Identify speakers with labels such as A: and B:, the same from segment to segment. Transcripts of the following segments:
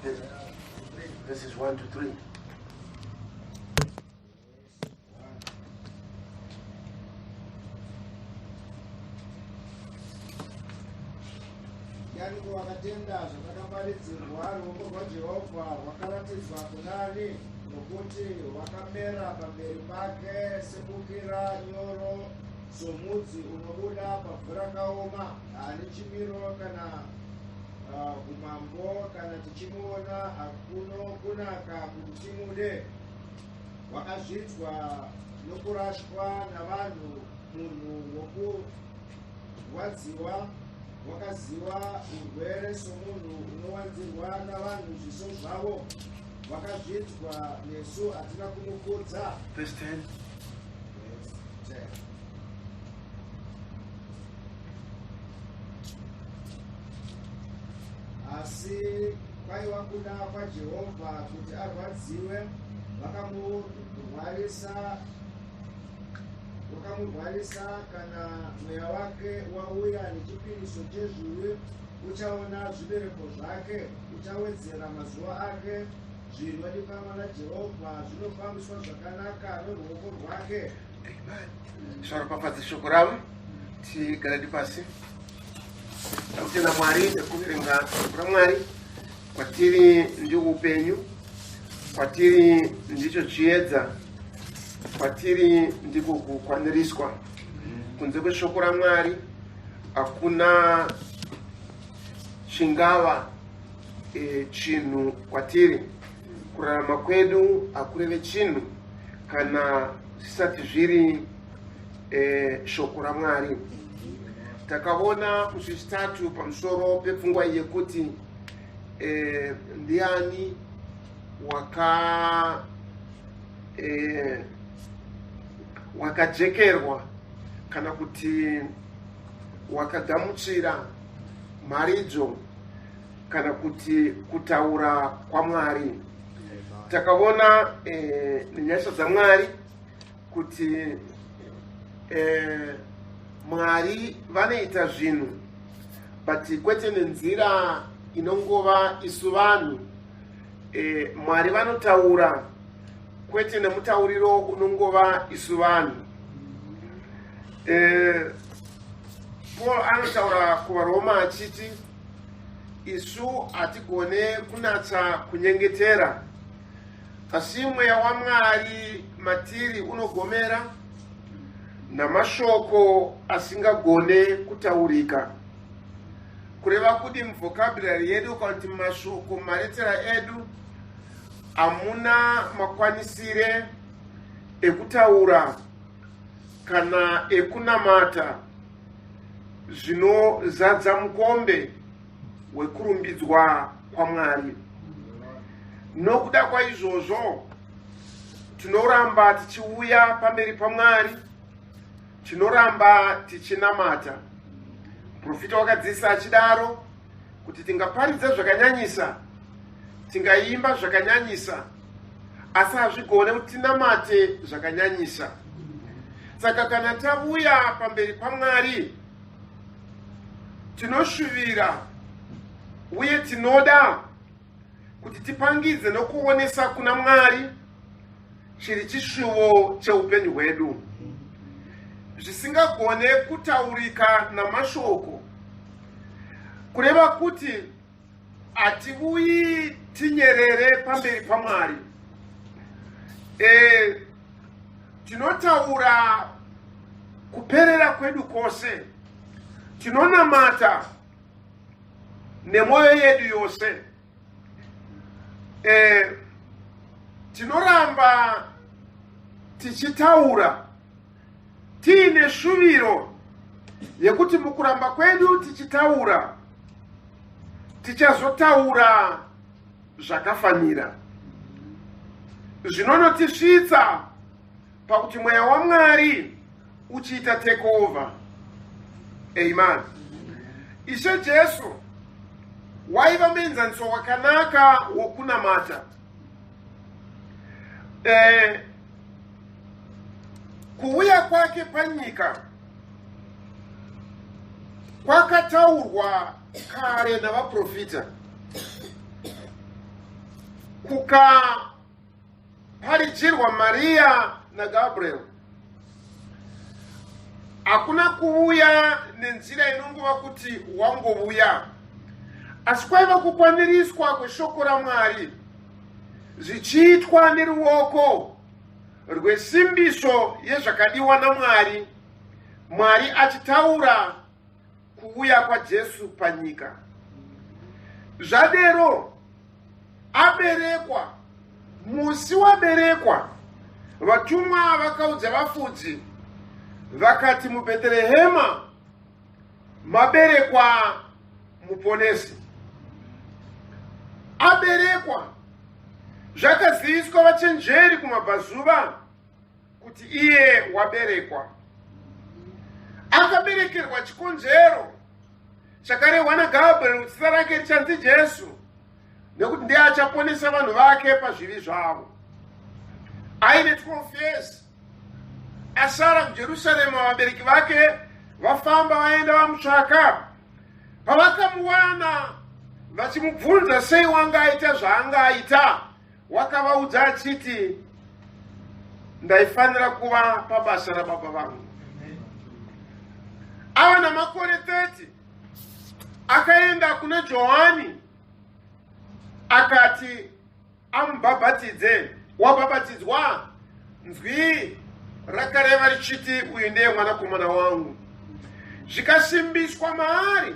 A: Verses 1 to 3.
B: Yaniko wakatenda zvakaparidzirwa ruoko rwaJehovha rwakaratidzwa kunani nokuti wakamera pamberi pake sebukira nyoro somudzi unobuda pavhu rakaoma. Haani chimiro kana umambo kana tichimuona hakuno kunaka kuti timude. Wakazvidzwa nokurashwa navanhu, munhu wokurwadziwa, wakaziva urwere somunhu unowanzirwa navanhu zviso zvavo. Wakazvidzwa nesu hatina kumukudza.
A: Verse 10.
B: Asi kwaiva kuda kwaJehovha kuti arwadziwe, wakamurwarisa. Kana mweya wake wauya nechipiriso chezviwi, uchaona zvibereko zvake, uchawedzera mazuva ake. Zvinodikanwa naJehovha zvinofambiswa zvakanaka noruoko rwake.
A: Zvaropafadza shoko ravo. Tigaradi pasi. Takutenda Mwari nekuverenga shoko raMwari. Kwatiri ndiwo upenyu, kwatiri ndicho chiedza, kwatiri ndiko kukwaniriswa. Kunze kweshoko raMwari hakuna chingava chinhu kwatiri. Kurarama kwedu hakureve chinhu kana zvisati zviri shoko raMwari. Takaona muzvitatu pamusoro pepfungwa yekuti ndiani wakajekerwa kana kuti wakagamuchira mharidzo kana kuti kutaura kwaMwari. Takaona nenyasha dzaMwari kuti Mwari vanoita zvinhu but kwete nenzira inongova isu vanhu. Mwari vanotaura kwete nemutauriro unongova isu vanhu. Paul anotaura kuvaRoma achiti isu hatigone kunatsa kunyengetera, asi mweya waMwari matiri unogomera namashoko asingagone kutaurika. Kureva kuti muvhokabhurari yedu kana kuti mashoko maretera edu hamuna makwanisire ekutaura kana ekunamata zvinozadza mukombe wekurumbidzwa kwaMwari. Nokuda kwaizvozvo tinoramba tichiuya pamberi paMwari, tinoramba tichinamata. Profita wakadzidzisa achidaro kuti tingaparidza zvakanyanyisa, tingaimba zvakanyanyisa, asi hazvigone kuti tinamate zvakanyanyisa. Saka kana tauya pamberi paMwari tinoshuvira uye tinoda kuti tipangidze nokuonesa kuna Mwari chiri chishuvo cheupenyu hwedu, zvisingagone kutaurika namashoko. Kureva kuti hatiuyi tinyerere pamberi paMwari. Tinotaura kuperera kwedu kwose, tinonamata nemwoyo yedu yose. Tinoramba tichitaura tiine shuviro yekuti mukuramba kwedu tichitaura tichazotaura zvakafanira zvinonotisvitsa pakuti mweya waMwari uchiita take over. Amen. Ishe Jesu waiva muenzaniso wakanaka wokunamata. Kuuya kwake panyika kwakataurwa kare navaprofita. kukaparijirwa Maria na Gabriel hakuna kuuya nenzira inongova kuti wangovuya, asi kwaiva kukwaniriswa kweshoko raMwari zvichiitwa neruoko rwesimbiso yezvakadiwa naMwari, Mwari achitaura kuuya kwaJesu panyika. Zvadero aberekwa, musi waberekwa, vatumwa vakaudza vafudzi vakati muBheterehema maberekwa muponesi. Aberekwa, zvakaziviswa vachenjeri kumabvazuva kuti iye waberekwa. Akaberekerwa chikonzero chakarehwa naGabriel, zita rake richanzi Jesu, nekuti ndiye achaponesa vanhu vake pazvivi zvavo. Aine 12 years asara kuJerusarema, vabereki vake vafamba vaenda vamutsvaka. Pavakamuwana vachimubvunza sei wanga aita zvaanga aita, wakavaudza achiti ndaifanira kuva pabasa rababa vangu. Ava namakore 30 akaenda kuna Johani akati amubhabhatidze. Wabhabhatidzwa? Nzwi rakareva richiti uyu ndiye mwanakomana wangu. Zvikasimbiswa maari.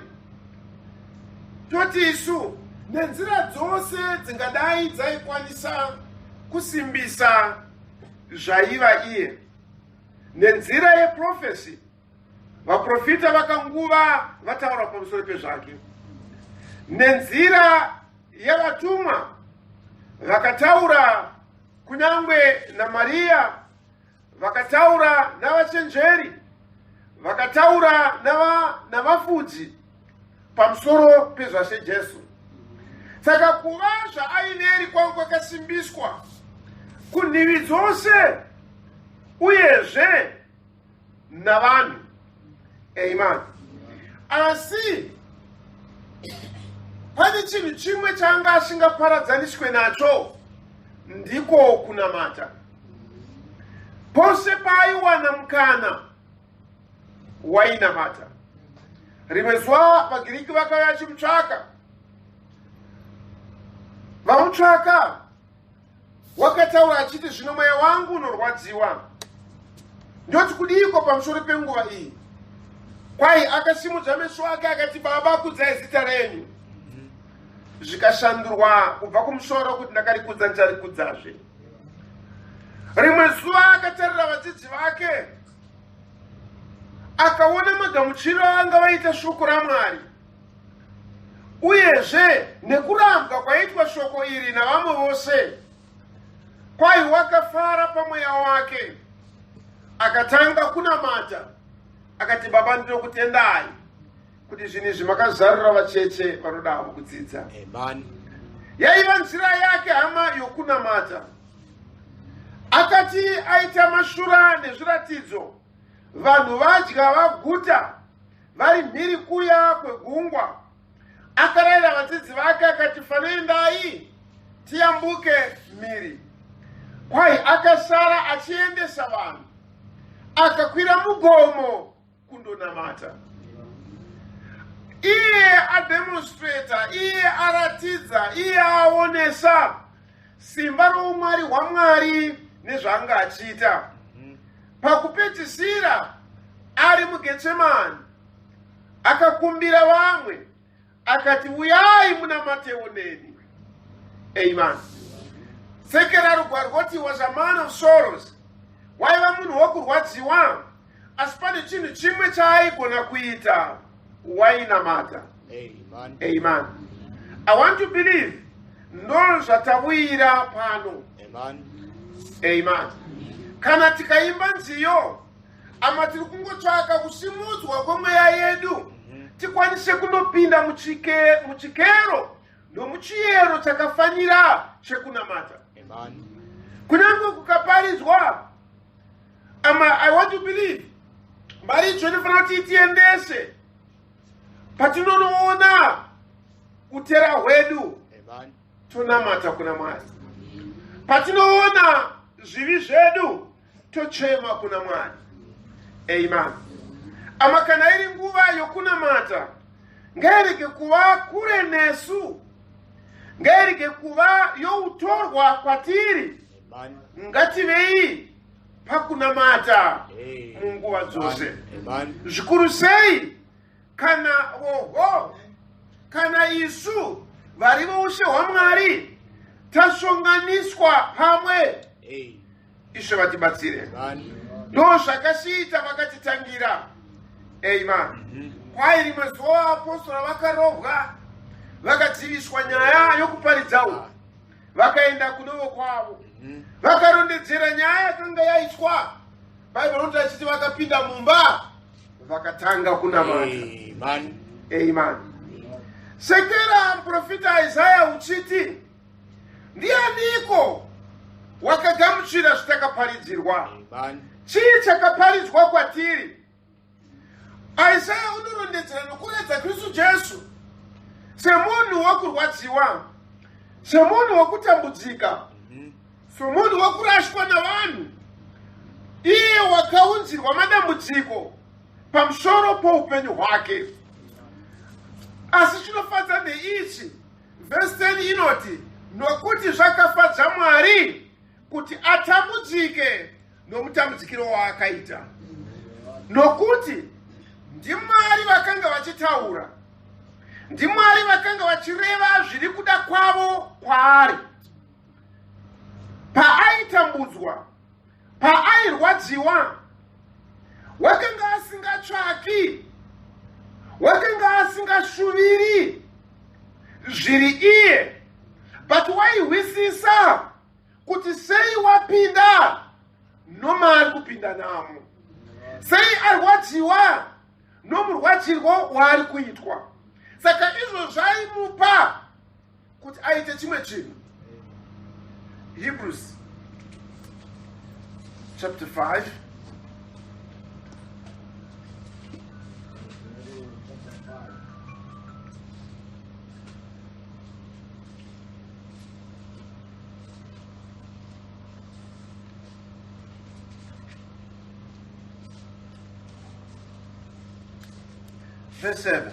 A: Toti isu nenzira dzose dzingadai dzaikwanisa kusimbisa zvaiva iye. Nenzira yeprofesi, vaprofita vakanguva vataura pamusoro pezvake. Nenzira yavatumwa vakataura kunyangwe naMaria, vakataura navachenjeri, vakataura navafudzi pamusoro pezvashe Jesu. Saka kuva zvaaineri kwangu kwakasimbiswa kunhivi dzose uyezve navanhu. Amen. Asi pane chinhu chimwe chaanga asingaparadzaniswe nacho, ndiko kunamata. Pose paaiwana mukana wainamata. Rimwe zuva vaGiriki vakauya vachimutsvaka. Vamutsvaka, wakataura achiti zvino mweya wangu unorwadziwa. Ndoti kudiko pamusoro penguva iyi? Kwai akasimudza meso ake akati, Baba, kudzai zita renyu. Zvikashandurwa kubva kumusoro kuti ndakarikudza ndicharikudzazve. Rimwe zuva akatarira vadzidzi vake akaona magamuchiro anga vaita shoko raMwari, uyezve nekurambwa kwaitwa shoko iri navamwe vose. Kwai wakafara pamweya wake, akatanga kunamata, akati, Baba, ndinokutendai kuti zvinhu izvi makazarura vacheche vanoda kudzidza.
C: Amen.
A: Yaiva nzira yake hama yokunamata. Akati aita mashura nezviratidzo, vanhu vadya vaguta vari mhiri kuya kwegungwa. Akarayira vadzidzi vake akati, fanoendai tiyambuke mhiri. Kwai akasara achiendesa vanhu, akakwira mugomo kundonamata. Iye ademonstrata, iye aratidza, iye aonesa simba roumwari hwaMwari nezvaanga achiita. Pakupedzisira ari muGetsemani akakumbira vamwe akati, uyai munamatewo neni. Amen. Sekera rugwaro rwoti, he was a man of sorrows. Waiva munhu wokurwadziwa, asi pane chinhu chimwe chaaigona kuita, wainamata.
C: Amen.
A: Amen. I want to believe ndo zvatawira pano.
C: Amen.
A: Amen. Kana tikaimba nziyo ama tiri kungotsvaka kusimudzwa kwemweya yedu, tikwanise kundopinda muchikero nomuchiyero chakafanira chekunamata.
C: Amen.
A: Kunyange kukaparidzwa, I want to believe mari icho inofanira kuti itiendese patinonoona utera hwedu,
C: Amen.
A: tonamata kuna Mwari. patinoona zvivi zvedu tochema kuna Mwari. Amen. Ama kana iri nguva yokunamata ngairege kuva kure nesu, ngairege kuva youtorwa kwatiri. Ngativei pakunamata munguva dzose. Zvikuru sei kana kana isu vari voushe hwaMwari tasonganiswa pamwe. Ishe vatibatsire. Ndo zvakasviita vakatitangira. Amen. Kwai rimwe zuva vapostora vakarovwa vakadziviswa nyaya yokuparidzawo, vakaenda kunovo kwavo, vakarondedzera nyaya yakanga yaitwa. Bhaibheri rinoti achiti vakapinda mumba vakatanga kunamata. Amen. Sekera muprofita Isaya uchiti, ndianiko wakagamuchira zvitakaparidzirwa? Chii chakaparidzwa kwatiri? Isaya unorondedzera nokuredza Kristu Jesu semunhu wokurwadziwa, semunhu wokutambudzika, semunhu wokurashwa navanhu, iye wakaunzirwa madambudziko pamusoro poupenyu hwake. Asi chinofadza ndeichi, verse 10 inoti, nokuti zvakafadza Mwari kuti atambudzike nomutambudzikiro waakaita. Nokuti ndiMwari vakanga vachitaura, ndiMwari vakanga vachireva zviri kuda kwavo kwaari. Paaitambudzwa, paairwadziwa, wakanga asingatsvaki, wakanga asingashuviri zviri iye, but waihwisisa kuti sei wapinda nomaari kupinda namo, sei arwadziwa nomurwadzirwo waari kuitwa. Saka izvo zvaimupa kuti aite chimwe chinhu. Hebrews chapter 5 verse 7.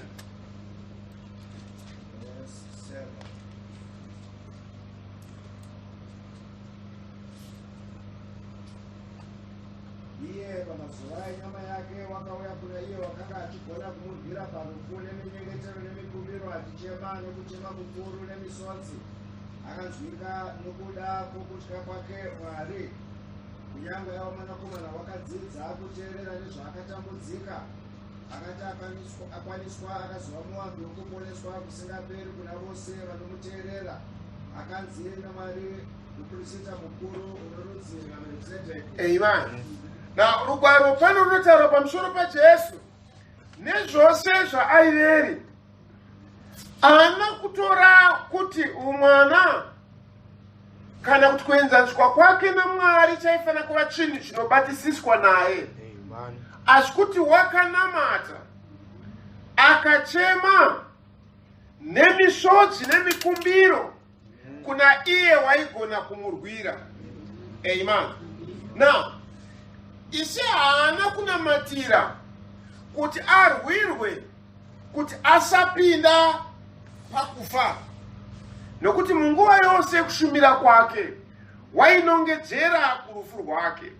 B: Iye pamazuva enyama yake wakauya kuna iye wakanga achigona kumurwira parufu neminyengetero nemikumbiro, achichema nokuchema kukuru nemisodzi. Akanzwika nokuda kwokutya kwake Mwari, kunyange aiva mwanakomana wakadzidza kuteerera nezvaakatambudzika. Akati akwaniswa akazova muwambi wokuponeswa kusingaperi kuna vose vanomuteerera. Akanzi naMwari muprofita mukuru unorudzi Melkizedeki.
A: Amen. Now, rugwaro pano runotaura pamusoro paJesu nezvose zvaaiveri. Haana kutora kuti umwana kana kuti kuenzanzwa kwake naMwari chaifanira kuva chinhu chinobatisiswa naye. Asi kuti wakanamata, akachema nemisodzi nemikumbiro kuna iye waigona kumurwira. Amen. Now, Ishe haana kunamatira kuti arwirwe, kuti asapinda pakufa. Nokuti munguva yose kushumira kwake wainongedzera kurufu rwake.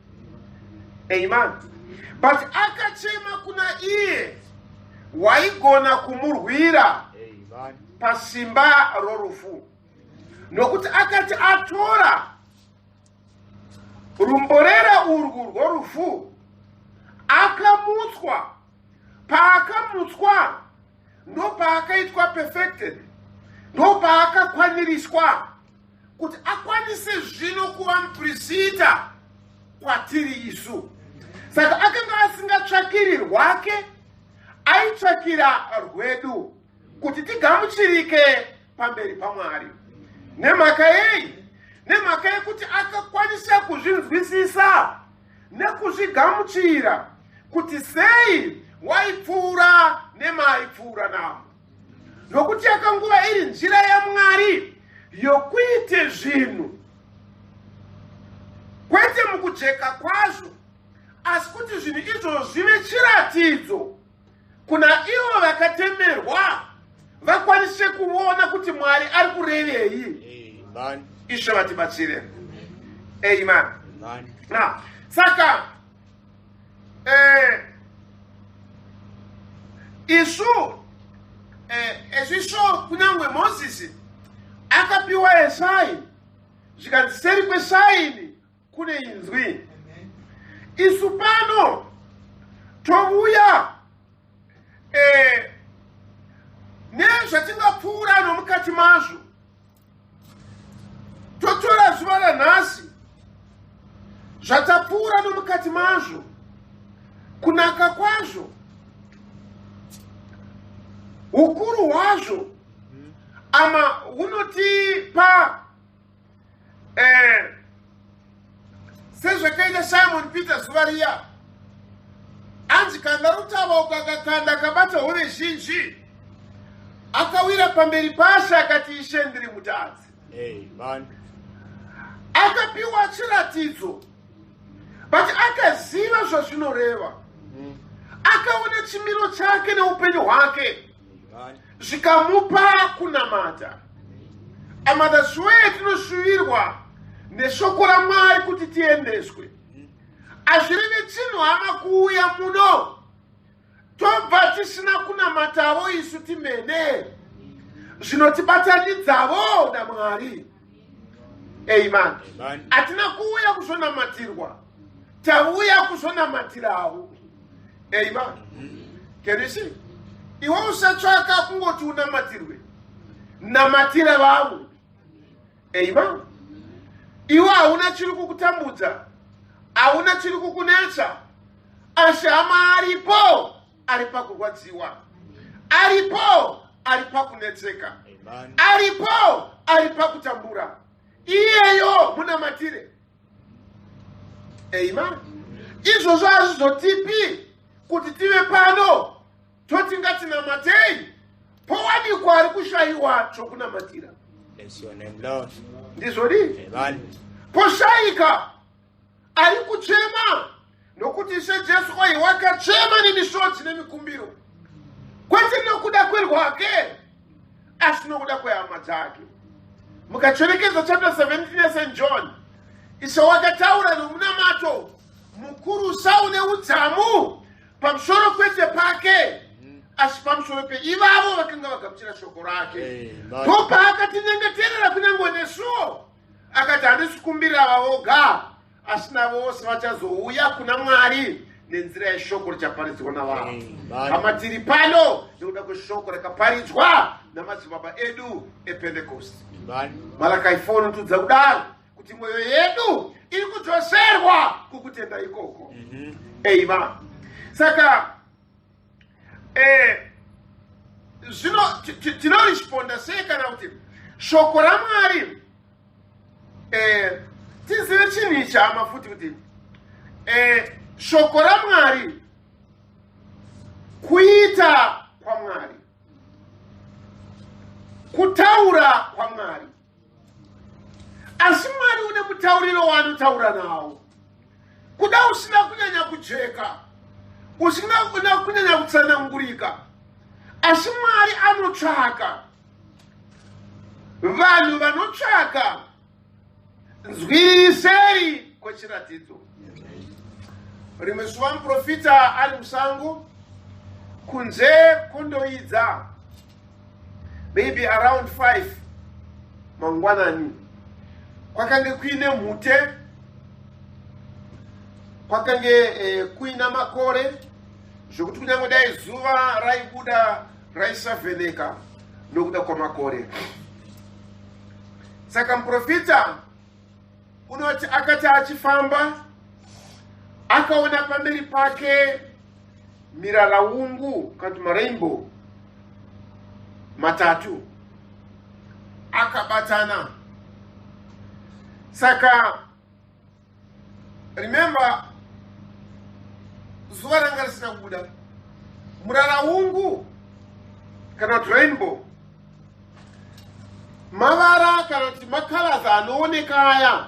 A: Amen. But akachema kuna iye waigona kumurwira pasimba rorufu. Nokuti akati atora rumborera urwu rworufu akamutswa. Paakamutswa ndo paakaitwa perfected, ndo paakakwaniriswa kuti akwanise zvino kuva muprofita kwatiri isu. Saka akanga asingatsvakiri rwake, aitsvakira rwedu kuti tigamuchirike pamberi paMwari. Nemhaka yei? Nemhaka yekuti akakwanisa kuzvinzwisisa nekuzvigamuchira kuti sei waipfuura nemaipfuura namo. Nokuti yakanguva iri njira yaMwari yokuite zvinhu kujeka kwazvo, asi kuti zvinhu izvo zvive chiratidzo kuna ivo vakatemerwa vakwanise kuona kuti Mwari ari kurevei. Ishe vatibatsire. Amen. Saka isu ezvisho kunyangwe Mozisi akapiwa esaini, zvikanzi seri kwesaini kune inzwi. Isu pano tovuya nezvatingapfuura nomukati mazvo, totora zuva ranhasi zvatapfuura nomukati mazvo, kunaka kwazvo, ukuru hwazvo, ama hunotipa sezvakaita Simon Peter zuva riya, anzi kanda rutava ukakakanda akabata hove zhinji, akawira pamberi pashe akati, Ishe ndiri mutadzi. Akapiwa chiratidzo, but akaziva zvazvinoreva, akaona chimiro chake neupenyu hwake zvikamupa kunamata. Ama that's why tinoshuvirwa neshoko raMwari kuti tiendeswe. Azvirevi chinhu hama kuuya muno tobva tisina kunamatavo isu timene, zvinotibatanidzavo naMwari. Amen. Atina kuuya kuzonamatirwa, tauya kuzonamatirawo. Amen. Can you see? Iwe usatsvaka kungoti unamatirwe, namatira vamwe. Amen. Iwe hauna chiri kukutambudza, hauna chiri kukunetsa, asi hama aripo ari pakurwadziwa, aripo ari pakunetseka, aripo ari pakutambura. Iyeyo munamatire. Amen. Izvozvo hazvizotipi kuti tive pano toti ngatinamatei powanikwa ari kushayiwa chokunamatira. Ndizvodi? Poshayika ari kuchema nokuti Ishe Jesu oyi wakachema nemisodzi nemikumbiro, kwete nokuda kwerwake asi nokuda kwehama dzake. Mukacherekedza chapter 17 yaSt John, Ishe wakataura nomunamato mukurusa une udzamu pamusoro kwete pake asi pamusoro peivavo vakanga vagamuchira shoko rake. Topa akatinyengeterera kunyange nesuwo, akati handisi kumbirira ava voga asi navo vose vachazouya kuna Mwari nenzira yeshoko richaparidzwa navanhu. Hama tiri pano nekuda kweshoko rakaparidzwa namadzibaba edu ePentecost. Malakai 4 notudza kudaro kuti mwoyo yedu iri kudzoserwa kukutenda ikoko. Amen. Saka zvino tinorisponda sei kana kuti shoko raMwari tizive chinhu ichi hama futi kuti shoko raMwari kuita kwaMwari, kutaura kwaMwari. Asi Mwari une mutauriro waanotaura nawo, kuda usina kunyanya kujeka, usina kunyanya kutsanangurika, asi Mwari anotsvaka vanhu vanotsvaka nzwiriseri kwechiratidzo. Rimwe zuva muprofita ari musango kunze kondoidza, maybe around 5 mangwanani, kwakange kuine mhute, kwakange kuina makore zvokuti kunyange dai zuva raibuda raisavheneka nokuda kwamakore. Saka muprofita unoti akati achifamba akaona pamberi pake miraraungu kana marainbow matatu akabatana. Saka remember, zuva ranga risina kubuda, muraraungu kana rainbow, mavara kana kuti makalazi anooneka aya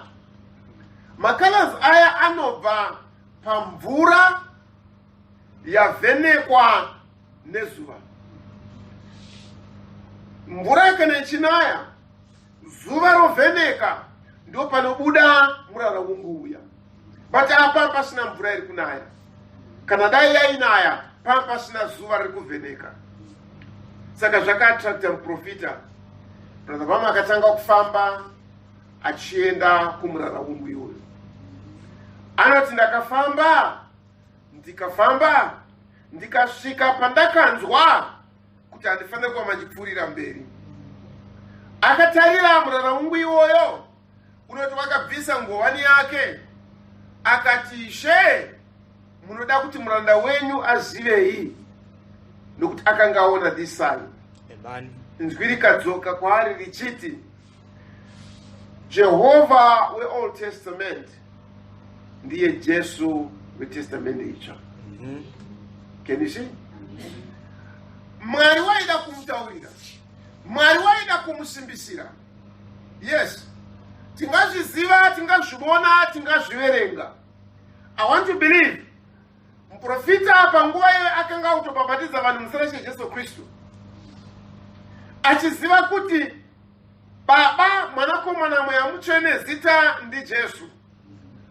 A: macolors aya anobva pamvura yavhenekwa nezuva. Mvura kana ichinaya, zuva rovheneka, ndo panobuda murara wonguuya. But apa pasina mvura iri kunaya. Kana dai yainaya, pasina zuva riri kuvheneka. Saka zvakaattracta muprofita. Brother Veremu akatanga kufamba achienda kumurara wombu iwoyo. Anoti ndikafamba ndikasvika pandakanzwa kuti handifaniri kuva machipfuurira mberi. Akatarira murara wombu iwoyo, unoti wakabvisa nguwani yake, akati, Ishe, munoda kuti muranda wenyu azivei? Nokuti akanga aona this sign.
C: Amen.
A: Inzwi rikadzoka kwaari richiti, Jehovha weOld Testament ndiye Jesu weTestament itsva. Can you see? Mwari waida kumutaurira, Mwari waida kumusimbisira. Yes, tingazviziva, tingazvibona, tingazviverenga. I want to believe muprofita panguva iye akanga kutobhabhatidza vanhu muzita raJesu Kristu, achiziva kuti Baba, Mwanakomana, Mweya Mutsvene zita ndi Jesu.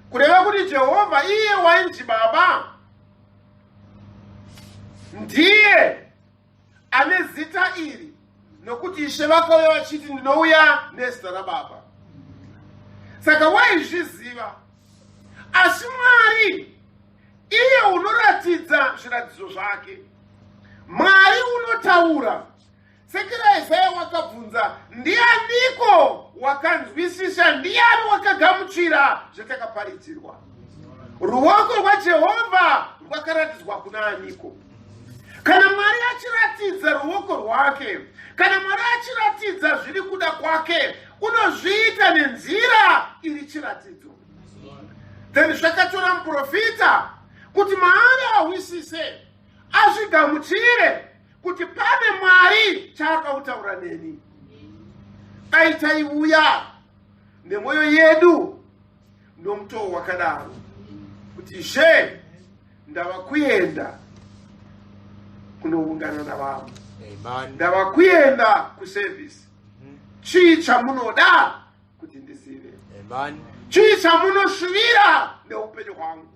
A: Kureva kuti Jehovha iye wainzi Baba ndiye ane zita iri, nokuti Ishe vakauya vachiti ndinouya nezita raBaba. Saka waizviziva, asi Mwari iye unoratidza zviratidzo zvake. Mwari unotaura. Sekera Isaya wakabvunza, ndianiko wakanzwisisa, ndiani wakagamuchira zvatakaparidzirwa? Ruoko rwaJehovha rwakaratidzwa kuna aniko? Kana Mwari achiratidza ruoko rwake, kana Mwari achiratidza zviri kuda kwake, unozviita nenzira iri chiratidzo. Then zvakatora muprofita kuti maari ahwisise, azvigamuchire kuti pane Mwari chaakataura neni. Dai taiuya nemwoyo yedu nomutoo wakadaro, kuti Ishe, ndava kuenda kunoungana navanhu, ndava kuenda kuservice. Chii chamunoda kuti ndizive? Chii chamunosvivira neupenyu hwangu?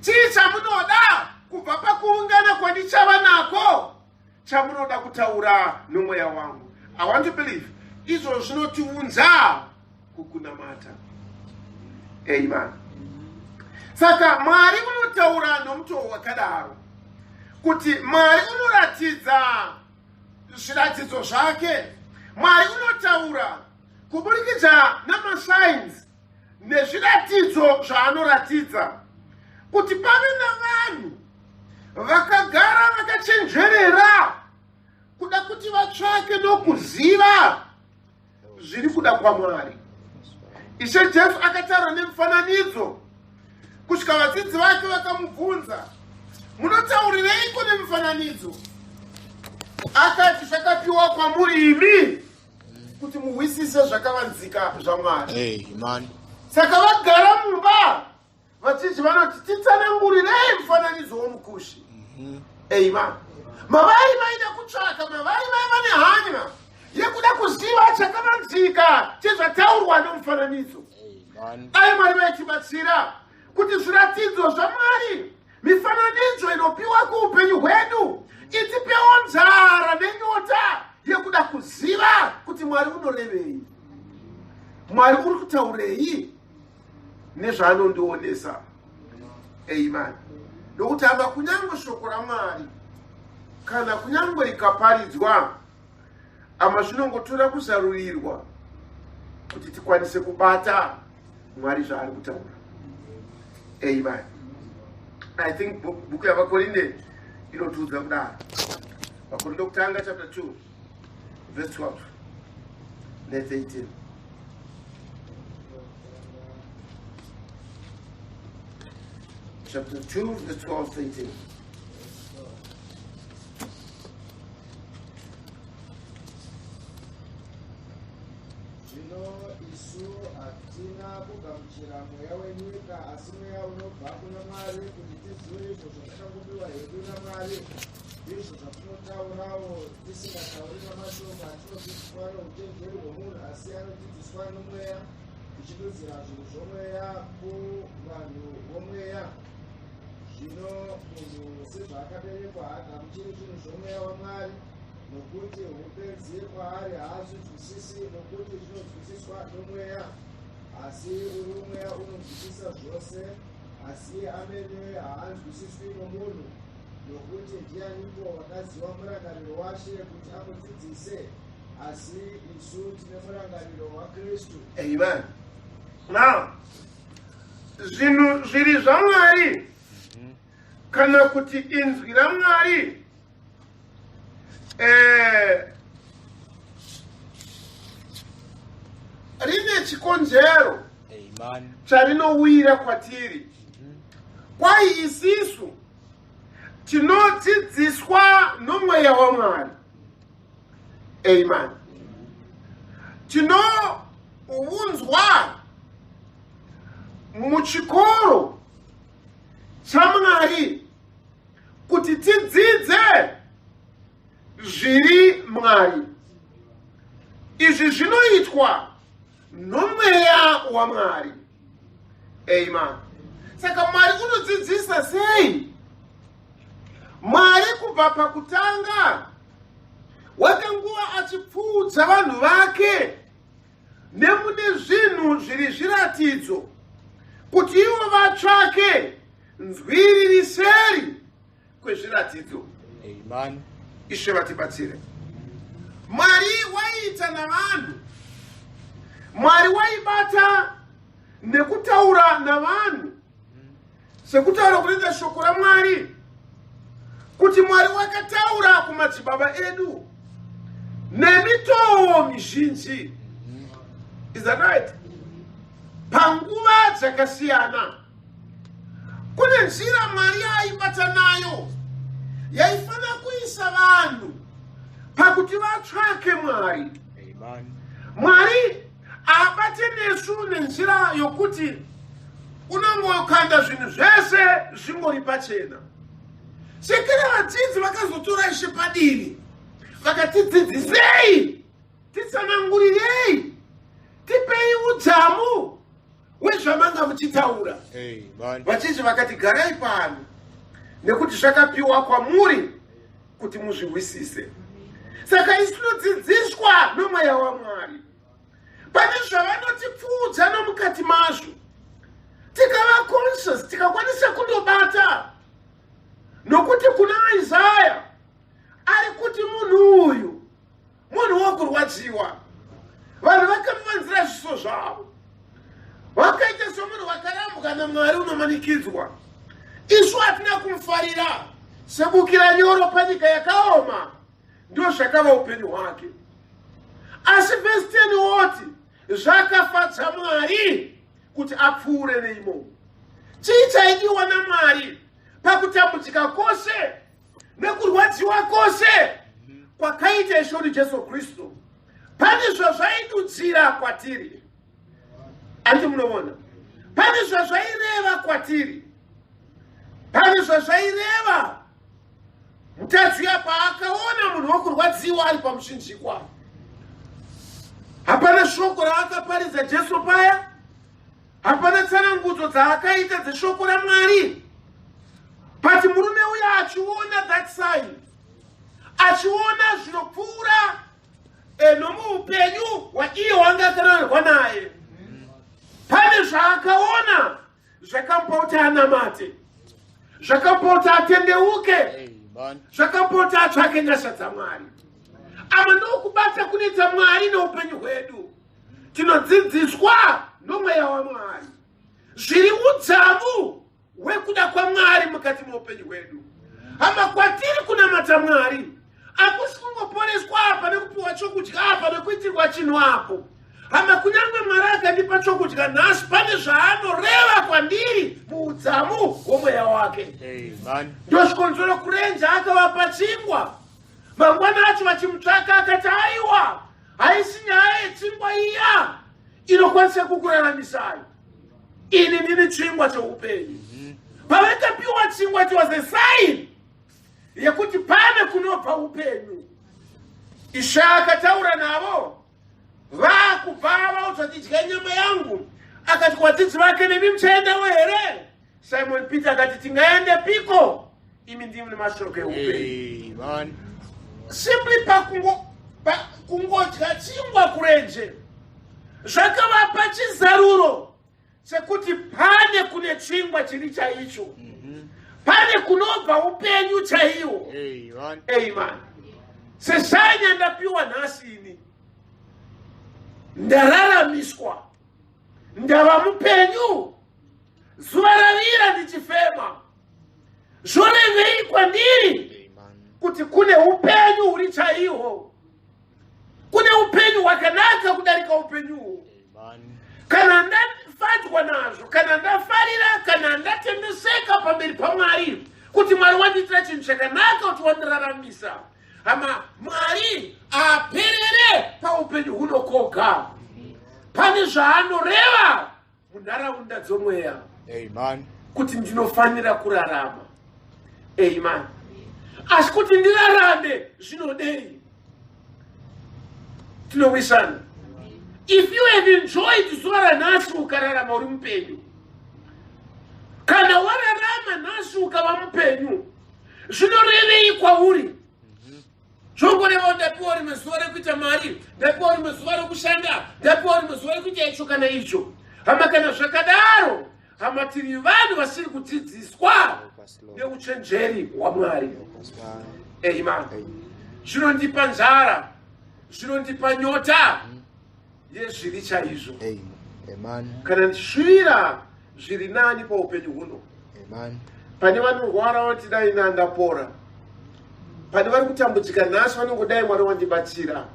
A: Chii chamunoda kubva pakuungana kwandichava nako? Chamunoda kutaura nomweya wangu? I want to believe izvo zvinotiunza kukunamata. Amen. Saka Mwari unotaura nomutoo wakadaro, kuti Mwari unoratidza zviratidzo zvake. Mwari unotaura kuburikidza namasigns nezviratidzo zvaanoratidza, kuti pave navanhu vakagara vakachenjerera kuda kuti vatsvake nokuziva zviri kuda kwaMwari. Ishe Jesu akataura nemufananidzo, kusvika vadzidzi vake vakamubvunza, munotaurireiko nemufananidzo? Akati, zvakapiwa kwamuri imi kuti muhwisise zvakavanzika zvaMwari.
C: Amen.
A: Saka vagara mumba vachiti vanoti, titsanangurirei mufananidzo womukushi. Amen. Mavari vaida kutsvaka, mavari vane hanya yekuda kuziva chakavanzika chezvataurwa nomufananidzo. Dai Mwari vaitibatsira kuti zviratidzo zvaMwari, mifananidzo inopiwa kuupenyu hwedu, itipewo nzara nenyota yekuda kuziva kuti Mwari unorevei, Mwari uri kutaurei nezvaanondionesa. Amen. Nokuti hamba kunyangwe shoko raMwari kana kunyangwe rikaparidzwa, ama zvinongotora kuzarurirwa kuti tikwanise kubata Mwari zvaari kutaura. Amen. I think bhuku yavakorinde inotiudza kudaro. Vakorinde kutanga chapter 2 verse 12 verse 18. Chapter 2 verse 12 to 18.
B: Zvino isu hatina kugamuchira mweya wenyika asi mweya unobva kuna Mwari kuti tizive izvo zvatakambopiwa hedu naMwari. Izvo zvatinotaurawo tisingatauri namashoko atinodzidziswa nouchenjeri hwomunhu asi anodzidziswa nomweya, tichidudzira zvinhu zvomweya kuvanhu vomweya. Zvino munhu sezvaakaberekwa haagamuchiri zvinhu zvomweya waMwari, nokuti upenzi kwaari haazvinzwisisi, nokuti zvinonzwisiswa nomweya. Asi uri mweya unonzwisisa zvose, asi amene haanzwisiswi nomunhu, nokuti ndianiko wakaziva murangariro waShe kuti amudzidzise? Asi isu tine murangariro waKristu.
A: Amen. Now, zvinhu zviri zvaMwari kana kuti inzwi raMwari rine chikonzero charinowira kwatiri. Kwai isisu tinodzidziswa nomweya waMwari. Amen. Tinounzwa muchikoro chaMwari kuti tidzidze zviri Mwari. Izvi zvinoitwa nomweya waMwari. Amen. Saka Mwari unodzidzisa sei? Mwari kubva pakutanga wakanguva achipfuudza vanhu vake nemune zvinhu zviri zviratidzo kuti ivo vatsvake nzwiri riseri kwezviratidzo.
C: Amen.
A: Ishe vatibatsire. Mwari waiita navanhu. Mwari waibata nekutaura navanhu sekutaura kunoita shoko raMwari, kuti Mwari wakataura kumadzibaba edu nemitoo mizhinji. Is that right? Panguva dzakasiyana. Kune nzira Mwari aibata nayo yaifana kuisa vanhu pakuti vatsvake Mwari.
C: Amen.
A: Mwari abate nesu nenzira yokuti unongokanda zvinhu zvese zvingori pachena. Sekera vadzidzi vakazotora Ishe padiri vakatidzidzisei, titsanangurirei, tipei udzamu wezvamanga muchitaura.
C: Amen.
A: Vazhinji vakati garai pano nekuti zvakapiwa kwamuri kuti muzvinzwisise. Saka isi tinodzidziswa nomweya waMwari. Pane zvavanotipfuudza nomukati mazvo, tikava conscious, tikakwanisa kundobata. Nokuti kuna Isaya ari kuti munhu uyu munhu wokurwadziwa. Vanhu vakamuvanzira zviso zvavo, vakaita somunhu wakarambuka naMwari unomanikidzwa. Isu hatina kumufarira sebukira nyoro panyika yakaoma, ndio zvakava upenyu hwake. Asi verse 10 woti zvakafadza Mwari kuti apfuure neimo. Chii chaidiwa naMwari pakutambudzika kwose nekurwadziwa kwose kwakaita Ishe Jesu Kristu? Pane zvazvaidudzira kwatiri. Andi munoona? Pane zvazvaireva kwatiri. Pane zvazvaireva mutadzi apa akaona munhu wokurwadziwa ari pamushinjikwa. Hapana shoko raakaparidza Jesu paya, hapana tsanangudzo dzaakaita dzeshoko raMwari. Pati murume uya achiona that sign, achiona zvinopfuura nomuupenyu hwaiye wanga akararwa naye, pane zvaakaona zvakamupa kuti anamate, zvakamupa kuti atendeuke, zvakamupa kuti atsvake nyasha dzaMwari. Ama ndokubata kunoita Mwari neupenyu hwedu. Tinodzidziswa nomweya waMwari zviri udzamu hwekuda kwaMwari mukati muupenyu hwedu. Ama kwatiri kunamata Mwari akusi kungoporeswa apa nekupiwa chokudya apa nekuitirwa chinhu apo. Ama kunyange Mwari akandipa chokudya nhasi, pane zvaanoreva kwandiri muudzamu hwomweya wake.
C: Amen.
A: Ndio chikonzero kurenja akavapa chingwa. Mangwana acho vachimutsvaka akati aiwa, haisi nyaya yechingwa iya, inokwanisa kukuraramisai. Ini ndini chingwa cheupenyu. Pavakapiwa chingwa it was a sign yekuti pane kunobva upenyu. Isha akataura navo vakubva vaudzwa kuti dya nyama yangu. Akati kwadzidzi vake nemi muchaendawo here? Simon Peter akati tingaende piko? Imi ndimi nemashoko eupenyu.
C: Amen.
A: Simply pakungodya chingwa kurenje zvakavapa chizaruro chekuti pane kune chingwa chiri chaicho. Pane kunobva upenyu chaiwo.
C: Amen.
A: Amen. Sezanya ndapiwa nhasi ini, ndararamiswa, ndava mupenyu, zuva ravira ndichifema. Zvorevei kwandiri kuti kune upenyu huri chaiwo, kune upenyu hwakanaka kudarika upenyuwo. Kana ndafadzwa nazvo, kana ndafarira, kana ndatendeseka pamberi paMwari kuti Mwari wandiitira chinhu chakanaka kuti wandiraramisa, hama Mwari aperere paupenyu hunokoga. Pane zvaanoreva munharaunda dzomweya kuti ndinofanira kurarama. Amen. Asi kuti ndirarame zvinodei? Tinowisana. If you have enjoyed zuva ranhasi ukararama uri mupenyu, kana wararama nhasi ukava mupenyu, zvinorevei kwauri? Zvongoreva ndapiwa rimwe zuva rekuita mari, ndapiwa rimwe zuva rekushanda, ndapiwa rimwe zuva rekuita icho kana icho. Hama kana zvakadaro, hama tiri vanhu vasiri kudzidziswa neuchenjeri hwaMwari. Amen. Zvinondipa nzara, zvinondipa nyota yezviri chaizvo. Kana ndishuvira zviri nani paupenyu huno. Pane vanorwara vati dai ndapora. Pane vari kutambudzika nhasi vanongodai Mwari wandibatsira.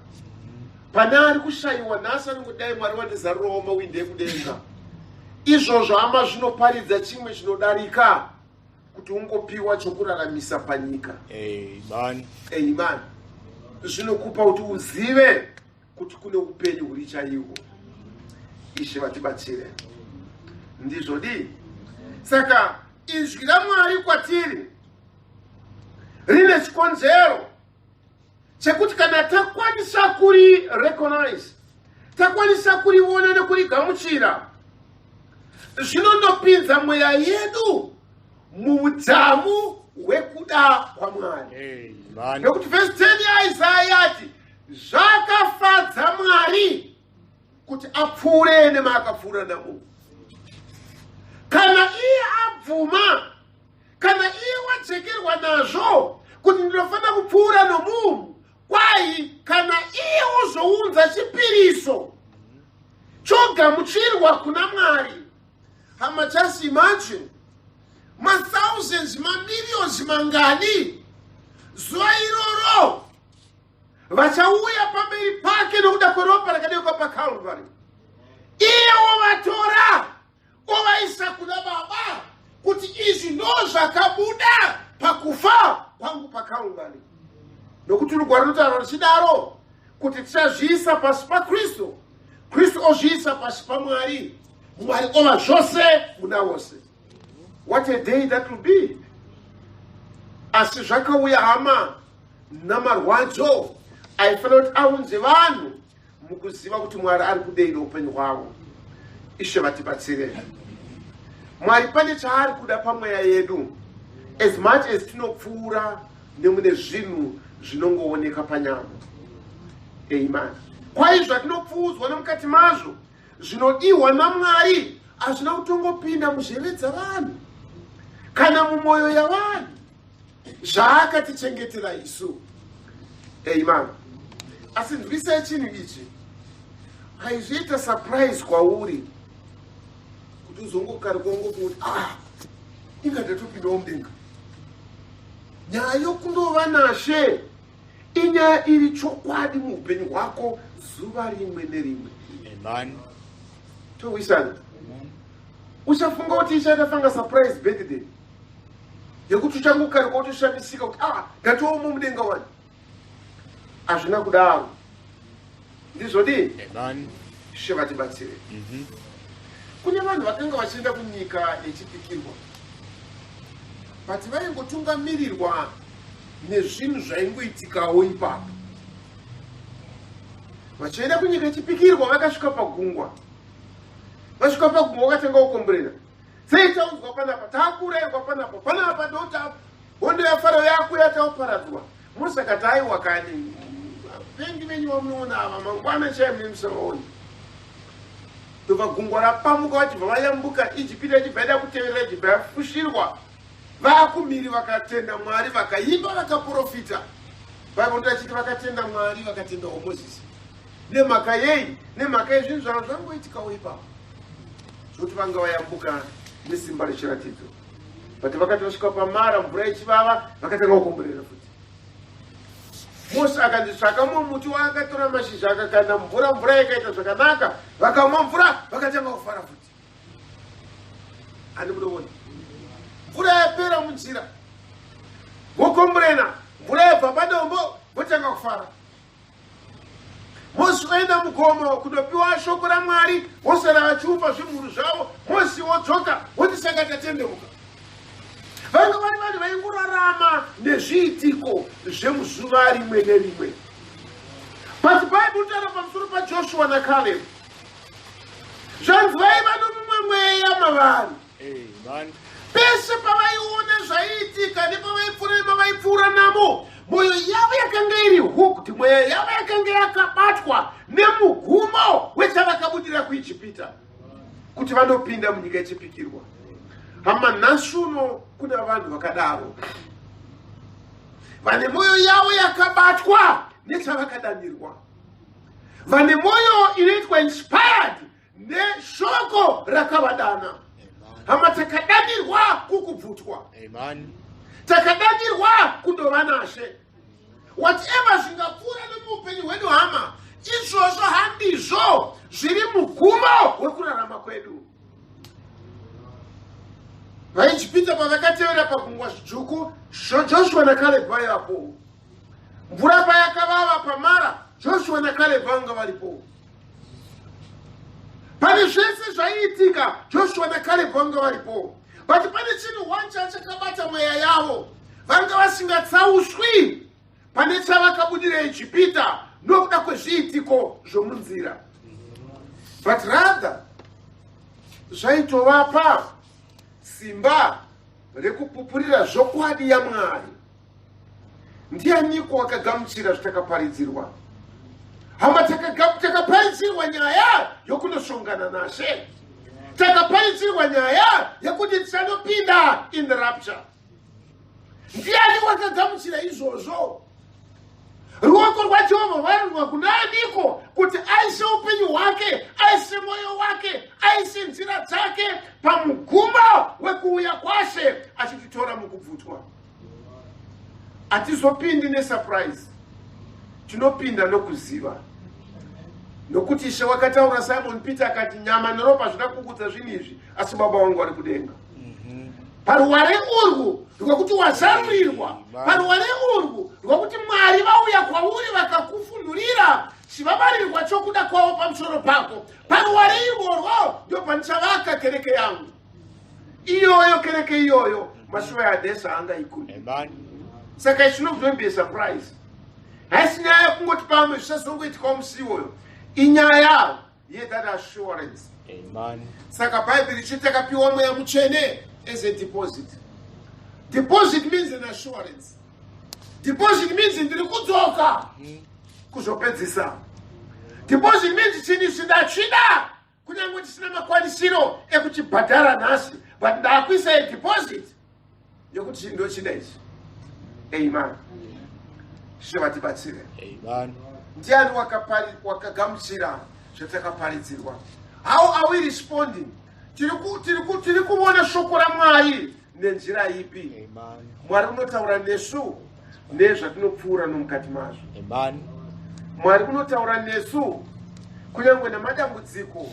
A: Pane ari kushayiwa nhasi vanongodai Mwari wandizarurawo mawindi ekudenga. Izvozvo hama zvinoparidza chimwe chinodarika kuti ungopiwa chokuraramisa panyika.
C: Amen.
A: Amen. Zvinokupa kuti uzive kuti kune upenyu huri chaiwo. Ishe vatibatsire. Ndizvodi. Saka izwi raMwari kwatiri rine chikonzero chekuti kana takwanisa kuri recognize, takwanisa kuriona nekurigamuchira, zvinondopinza mweya yedu muudzamu hwekuda kwaMwari. Nekuti verse 10 yaIsaya yati zvakafadza Mwari kuti apfuure nemaakapfuura namo. Kana iye abvuma, kana iye wajekerwa nazvo kuti ndinofanira kupfuura nomunhu, kwai kana iye ozounza chipiriso chogamuchirwa kuna Mwari, hama just imagine thousands, millions mangani zuva iroro vachauya pamberi pake nokuda kweropa rakadeuka paKalvari. Iye ovatora ovaisa kuna Baba kuti izvi ndozvakabuda pakufa kwangu paKalvari. Nokuti Rugwaro rinotaura richidaro kuti tichazviisa pasi paKristu, Kristu ozviisa pasi paMwari, Mwari ova zvose muna wose. What a day that will be. Asi zvakauya hama namarwadzo aifanira kuti aunze vanhu mukuziva kuti Mwari ari kudei noupenyu hwavo. Ishe vatibatsire. Mwari pane chaari kuda pamweya yedu, as much as tinopfuura nemune zvinhu zvinongooneka panyama. Amen. Kwai zvatinopfuudzwa nemukati mazvo zvinodiwa naMwari hazvina kutongopinda muzheve dzavanhu kana mumwoyo yavanhu, zvaakatichengetera isu. Amen. Asi ndwisai chinhu ichi, haizviita surprise kwauri kuti uzongokarikongoti inga ndatopindawo mudenga. Nyaya yokundova nashe inyaya iri chokwadi muupenyu hwako zuva rimwe nerimwe.
C: Amen.
A: Towisana. Uchafunga kuti ichatafanga surprise birthday yekuti uchangokarika utoshamisika kuti ndatooma mudenga wani. Hazvina kudaro. Ndizvodi?
C: Amen.
A: Shevatibatsire. Kune vanhu vakanga vachienda kunyika yechipikirwa. But vaingotungamirirwa nezvinhu zvaingoitikawo ipapo. Vachienda kunyika yechipikirwa vakasvika pagungwa. Vasvika pagungwa vakatanga kukomborera. Sei taunzwa panapa, takurayirwa panapa, panapa ndota hondo yaFarao yakuya tauparadzwa. Musa akati aiwa kani, vengi venyu vamunoona ava mangwana chaiye munemusamaoni. Tobva gungwa rapamuka vachibva vayambuka Ijipita ichibva ida kutevera ichibva yafushirwa. Vakumiri vakatenda Mwari vakaimba vakaprofita. Bhaibheri rachiti vakatenda Mwari vakatendawo Mozisi. Nemhaka yei? Nemhaka yezvinhu zvavo zvangoitikawo ipapo. Zvokuti vanga vayambuka nesimba rechiratidzo. But vakati vasvika paMara mvura ichivava vakatanga kukomborera futi. Mose akanditsvaka muti waakatora mashizha akakanda mvura ikaita zvakanaka, vakamwa mvura vakatanga kufara futi. Ani munoona? Mvura yapera munzira. Vokomborera, mvura yabva padombo votanga kufara. Mose vaenda mugomo kunopiwa shoko raMwari, vosara vachiupa zvimhuru zvavo, Mose wodzoka voti saka tatendeuka. Vanga vari vanhu vaingorarama nezviitiko zvemuzuva rimwe nerimwe. But Bhaibheri rinotaura pamusoro paJoshua naKaleb. Zvanzi vaiva nomumwe mweya mavari. Pese pavaiona zvaiitika nepavaipfuura nepavaipfuura namo, mwoyo yavo yakanga iri hooked, mweya yavo yakanga yakabatwa nemugumo wechavakabudira kuIjipita kuti vanopinda munyika yechipikirwa. Hama nhasi uno kuna vanhu vakadaro, vane mwoyo yavo yakabatwa nechavakadanirwa, vane mwoyo inoitwa inspired neshoko rakavadana. Hama takadanirwa kukubvutwa, takadanirwa kundova nashe. Whatever zvingapfuura nemuupenyu hwedu hama, izvozvo handizvo zviri mugumo wekurarama kwedu. VaIjipita pavakatevera pagungwa dzvuku, Joshua naKaleb vaivapo. Mvura payakavava paMara, Joshua naKaleb vanga varipo. Pane zvese zvaiitika, Joshua naKaleb vanga varipo. But pane chinhu wanje chakabata mweya yavo, vanga vasingatsauswi pane chavakabudira Ijipita nokuda kwezviitiko zvomunzira. But rather zvaitovapa simba rekupupurira zvokwadi yaMwari. Ndianiko wakagamuchira zvatakaparidzirwa? Hama takaparidzirwa nyaya yokunosongana naShe. Takaparidzirwa nyaya yekuti tisanopinda in the rapture. Ndiani wakagamuchira izvozvo? Ruoko rwaJehovha rwarurwa kunaaniko kuti aise upenyu hwake, aise mwoyo wake, aise nzira dzake pamugumo wekuuya kwaShe achititora mukubvutwa. Hatizopindi nesurprise, tinopinda nokuziva. Nokuti Ishe wakataura Simon Peter akati nyama neropa zvina kukudza zvinhu izvi, asi Baba wangu ari kudenga. Paruware urwu rwekuti wazarurirwa, paruware urwu rwekuti Mwari vauya kwauri vakakufunhurira chivabarirwa chokuda kwavo pamusoro pako, paruware irworwo ndio panichavaka kereke yangu. Iyoyo kereke iyoyo mashuva yaDhesa anga ikuni. Saka it should not be a surprise. Haisi nyaya yekungoti pamwe zvichazongoitikawo musi iwoyo. Inyaya ye-that assurance. Saka Bhaibheri richiti takapiwa mweya mutsvene as a deposit. Deposit means an assurance. Deposit means ndiri kudzoka kuzopedzisa. Deposit means chinhu chindachida kunyange tisina makwanisiro ekuchibhadhara nhasi, but ndakuisa deposit yokuti ndochida ichi. Amen. Shivatibatsire.
C: Amen.
A: Ndiani wakagamuchira zvatakaparidzirwa? How are we responding? Tiri kuona shoko raMwari nenzira ipi? Mwari unotaura nesu nezvatinopfuura nomukati mazvo. Mwari unotaura nesu kunyange namadambudziko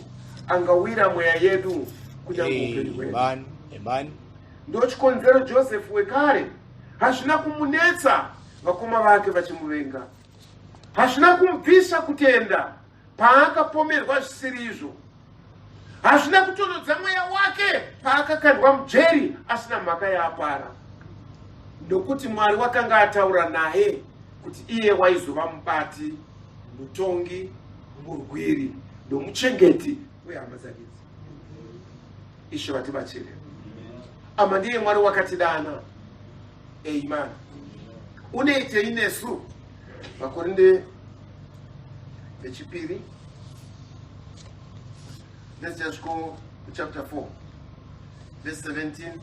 A: angawira mweya yedu kunyange upenyu hwedu. Ndochikonzero Joseph wekare hazvina kumunetsa vakoma vake vachimuvenga, hazvina kumubvisa kutenda paakapomerwa zvisiri izvo. Hazvina kutonodza mweya wake paakakandwa mujeri asina mhaka yaapara, nokuti Mwari wakanga ataura naye kuti iye waizova mubati, mutongi, murwiri nomuchengeti wehama dzake. Ishe vatibatsire. Ama ndiye Mwari wakatidana. Amen. Uneitei nesu. Vakorinde vechipiri. Let's just go to chapter 4, verse 17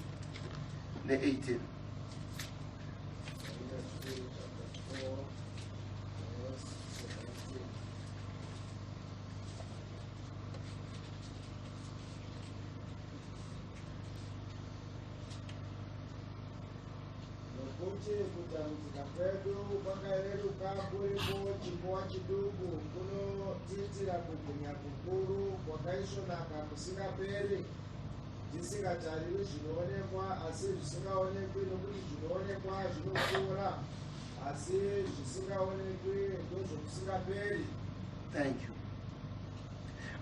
A: and 18.
B: Kutambudzika kwedu kwakareruka kuripo chingwa chiduku kunotiitira kubwinya kukuru kwakaisvonaka kusingaperi, tisingatariri zvinoonekwa asi zvisingaonekwi, nokuti zvinoonekwa zvinopfuura asi zvisingaonekwi ndozvokusingaperi.
A: Thank you.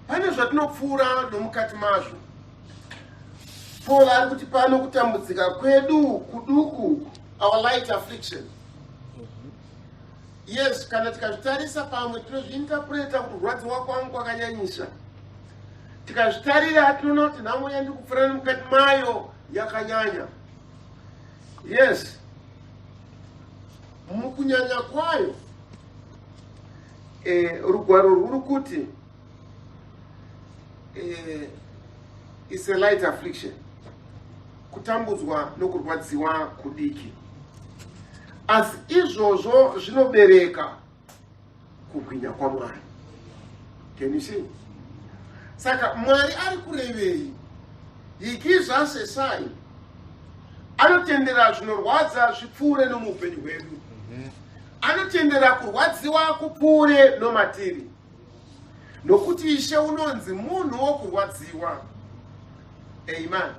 A: Pane zvatinopfuura nomukati mazvo. Paul ari kuti pano kutambudzika kwedu kuduku, our light affliction. Yes, kana tikazvitarisa pamwe tinozviinterpreta kuti kurwadziwa kwangu kwakanyanyisa. Tikazvitarira tinoona kuti nhamo yandi kupfuura nemukati mayo yakanyanya. Yes, mukunyanya kwayo rugwaro rwuri kuti it's a light affliction, kutambudzwa nokurwadziwa kudiki, asi izvozvo zvinobereka kubwinya kwaMwari. Can you see? Saka Mwari ari kurevei ikizva sesai anotendera zvinorwadza zvipfuure nomuupenyu hwedu. Anotendera kurwadziwa kupfuure nomatiri, nokuti Ishe unonzi munhu wokurwadziwa. Amen.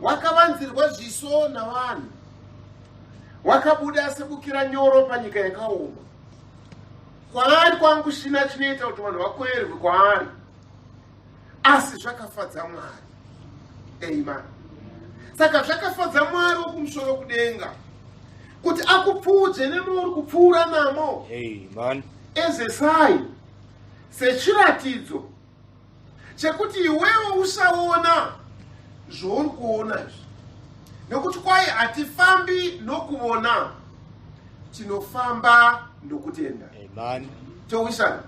A: Wakavanzirwa zviso navanhu, wakabuda sebukira nyoro panyika yakaoma. Kwaari kwangu shina chinoita kuti vanhu vakoyerwe kwaari, asi zvakafadza Mwari. Amen. Saka zvakafadza Mwari wokumusoro kudenga kuti akupfuudze nemouri kupfuura namo.
C: Amen.
A: Ezesai sechiratidzo chekuti iwewe usaona zvouri kuona izvi, nokuti kwai hatifambi nokuona, tinofamba nokutenda.
C: Amen.
A: Towisana.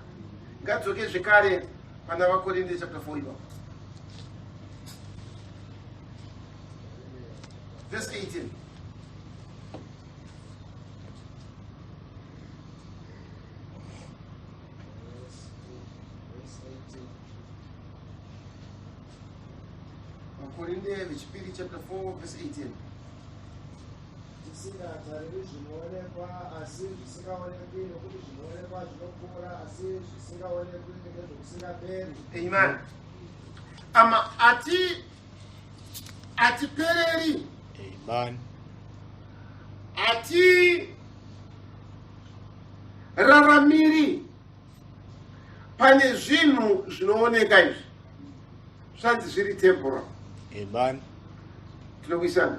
A: Ngadzoke zvekare pana Vakorinde chapter 4 ipapo. Verse 18. Vakorinde vechipiri chapter 4 verse 18.
B: Tisingatariri zvinoonekwa asi zvisingaonekwi, nokuti zvinoonekwa zvinopfuura asi zvisingaonekwi ndezvokusingaperi.
A: Amen. Ama atipereri.
C: Amen.
A: Raramiri pane zvinhu zvinooneka izvi. Zvanzi zviri temporal.
C: Amen.
A: Tinokuisana.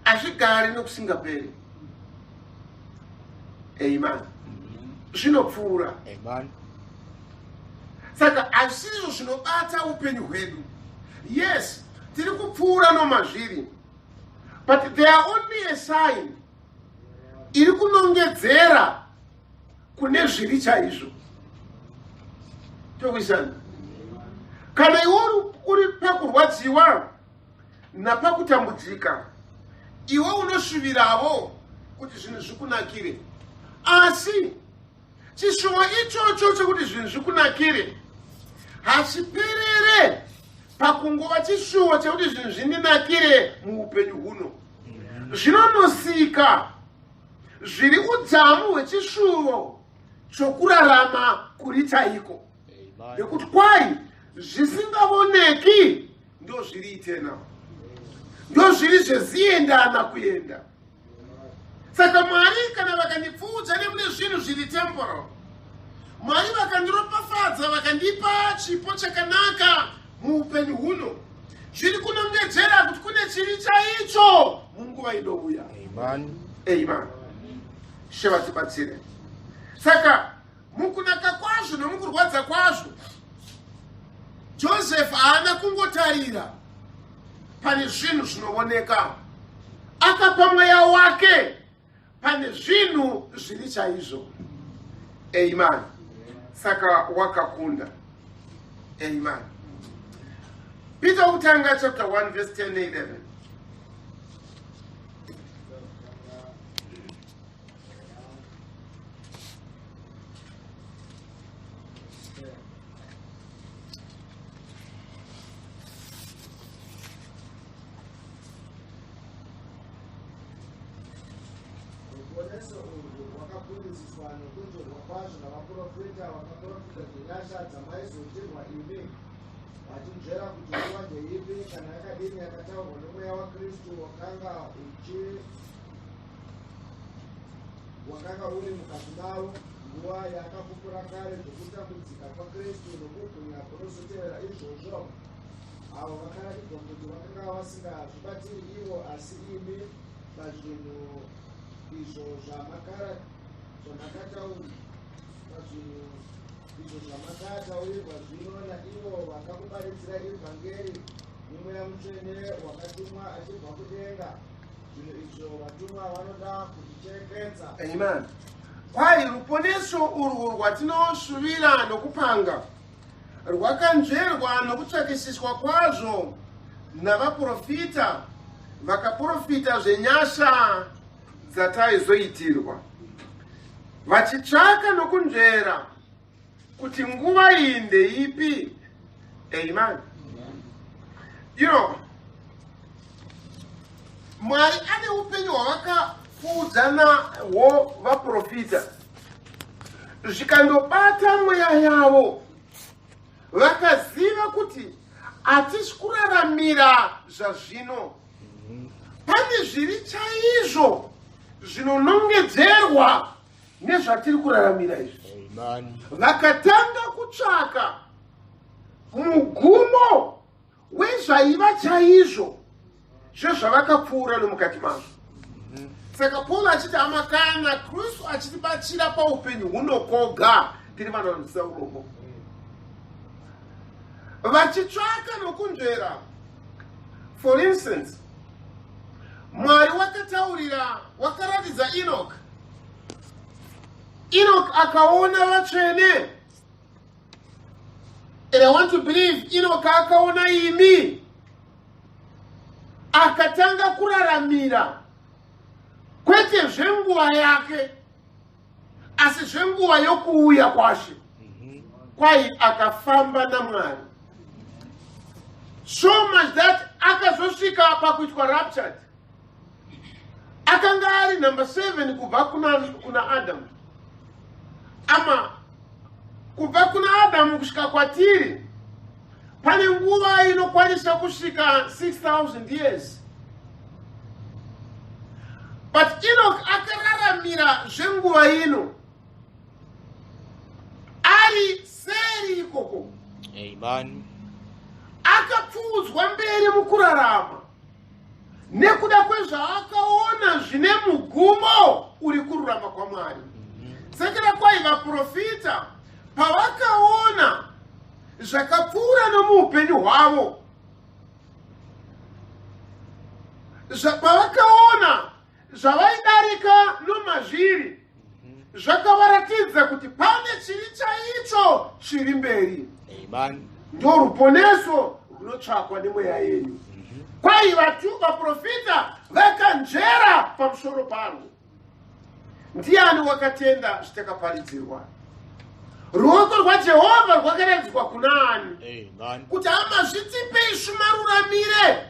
A: Hazvigari nokusingaperi. Amen. Zvinopfuura.
C: Amen.
A: Saka hazvizvo zvinobata upenyu hwedu. Yes, tiri kupfuura nomazviri, but they are only a sign iri kunongedzera kune zviri chaizvo. Tokuisana. Kana iwe uri pakurwadziwa napakutambudzika, iwe unoshuviravo kuti zvinhu zvikunakire, asi chishuwa ichocho chekuti zvinhu zvikunakire hachiperere pakungova chishuwa chekuti zvinhu zvindinakire muupenyu huno. Zvinonosika zviri udzamu hwechishuwo chokurarama kuri chaiko, nekuti kwai zvisingaoneki ndo zviri itena, ndo zviri zveziyendana kuenda. Saka Mwari kana vakandipfuudza nemune zvinhu zviri temporal, Mwari vakandiropafadza vakandipa chipo chakanaka muupenyu huno. Zviri kunongedzera kuti kune chiri chaicho munguva inouya.
C: Amen.
A: Amen. Sheva tibatsire. Saka mukunaka kwazvo nomukurwadza kwazvo, Joseph haana kungotarira pane zvinhu zvinooneka, akapa mweya wake pane zvinhu zviri chaizvo. Amen. Saka wakakunda. Amen. Peter Utanga chapter 1 verse 10 and 11.
B: Ruponeso urwu rwakapundiswa nokutorwa kwazvo navaprofita vakaprofita zvenyasha dzamaizotirwa imi, vachinzvera kuti nguva ndeipi kana yakadini yakataurwa nomweya waKristu wakanga uri mukati mavo, nguva yakapupura kare zvokutambudzika kwaKristu nokubwinya kunozotevera izvozvo, avo vakaratidzwa kuti vakanga vasingazvibatiri ivo asi imi pazvinhu izvo zvamakataurirwa zvino naivo vakakubaridzira ivhangeri nomweya mutsvene wakatumwa achibva kudenga. Zvinhu izvo vatumwa vanoda kuzvicherechedza.
A: Amen. Kwai ruponeso urwu rwatinosuvira nokupanga rwakanzverwa nokutsvakisiswa kwazvo navaprofita vakaprofita zvenyasha dzataizoitirwa, vachitsvaka nokunzvera kuti nguva iyi ndeipi. Amen. You know, Mwari ane upenyu hwavakafuudza nahwo vaprofita, zvikandobata mweya yavo vakaziva kuti hatisi kuraramira zvazvino, pane zviri chaizvo zvinonongedzerwa nezvatiri kuraramira izvi.
C: Amen.
A: Vakatanga kutsvaka mugumo wezvaiva chaizvo zvezvavakapfuura nomukati mazvo. Saka Paul achiti amakana Kristu achitibatsira paupenyu huno koga tiri vanhu vanodzidza urombo, vachitsvaka nokunzvera. For instance, Mwari wakaratidza Enoch. Enoch akaona vatsvene. And I want to believe Enoch akaona imi, akatanga kuraramira, kwete zvenguva yake asi zvenguva yokuuya kwashe. Kwai akafamba naMwari, so much that akazosvika pakuitwa raptured. Akanga ari number 7 kubva kuna Adamu. Ama kubva kuna Adamu kusvika kwatiri pane nguva inokwanisa kusvika 6,000 years. But Enoch akararamira zvenguva ino ari seri ikoko.
C: Amen.
A: Akapfuudzwa mberi mukurarama nekuda kwezvaakaona zvine mugumo uri kururama kwaMwari. Sekera kwai vaprofita pavakaona zvakapfuura nomuupenyu hwavo, pavakaona zvavaidarika nomazviri, zvakavaratidza kuti pane chiri chaicho chiri mberi.
C: Amen.
A: Ndo ruponeso runotsvakwa nemweya yenyu. Kwai vaprofita vakanzvera pamusoro paro. Ndiani wakatenda zvitakaparidzirwa? Ruoko rwaJehovha rwakaratidzwa kuna ani?
C: Amen.
A: Kuti amazvitipe isu maruramire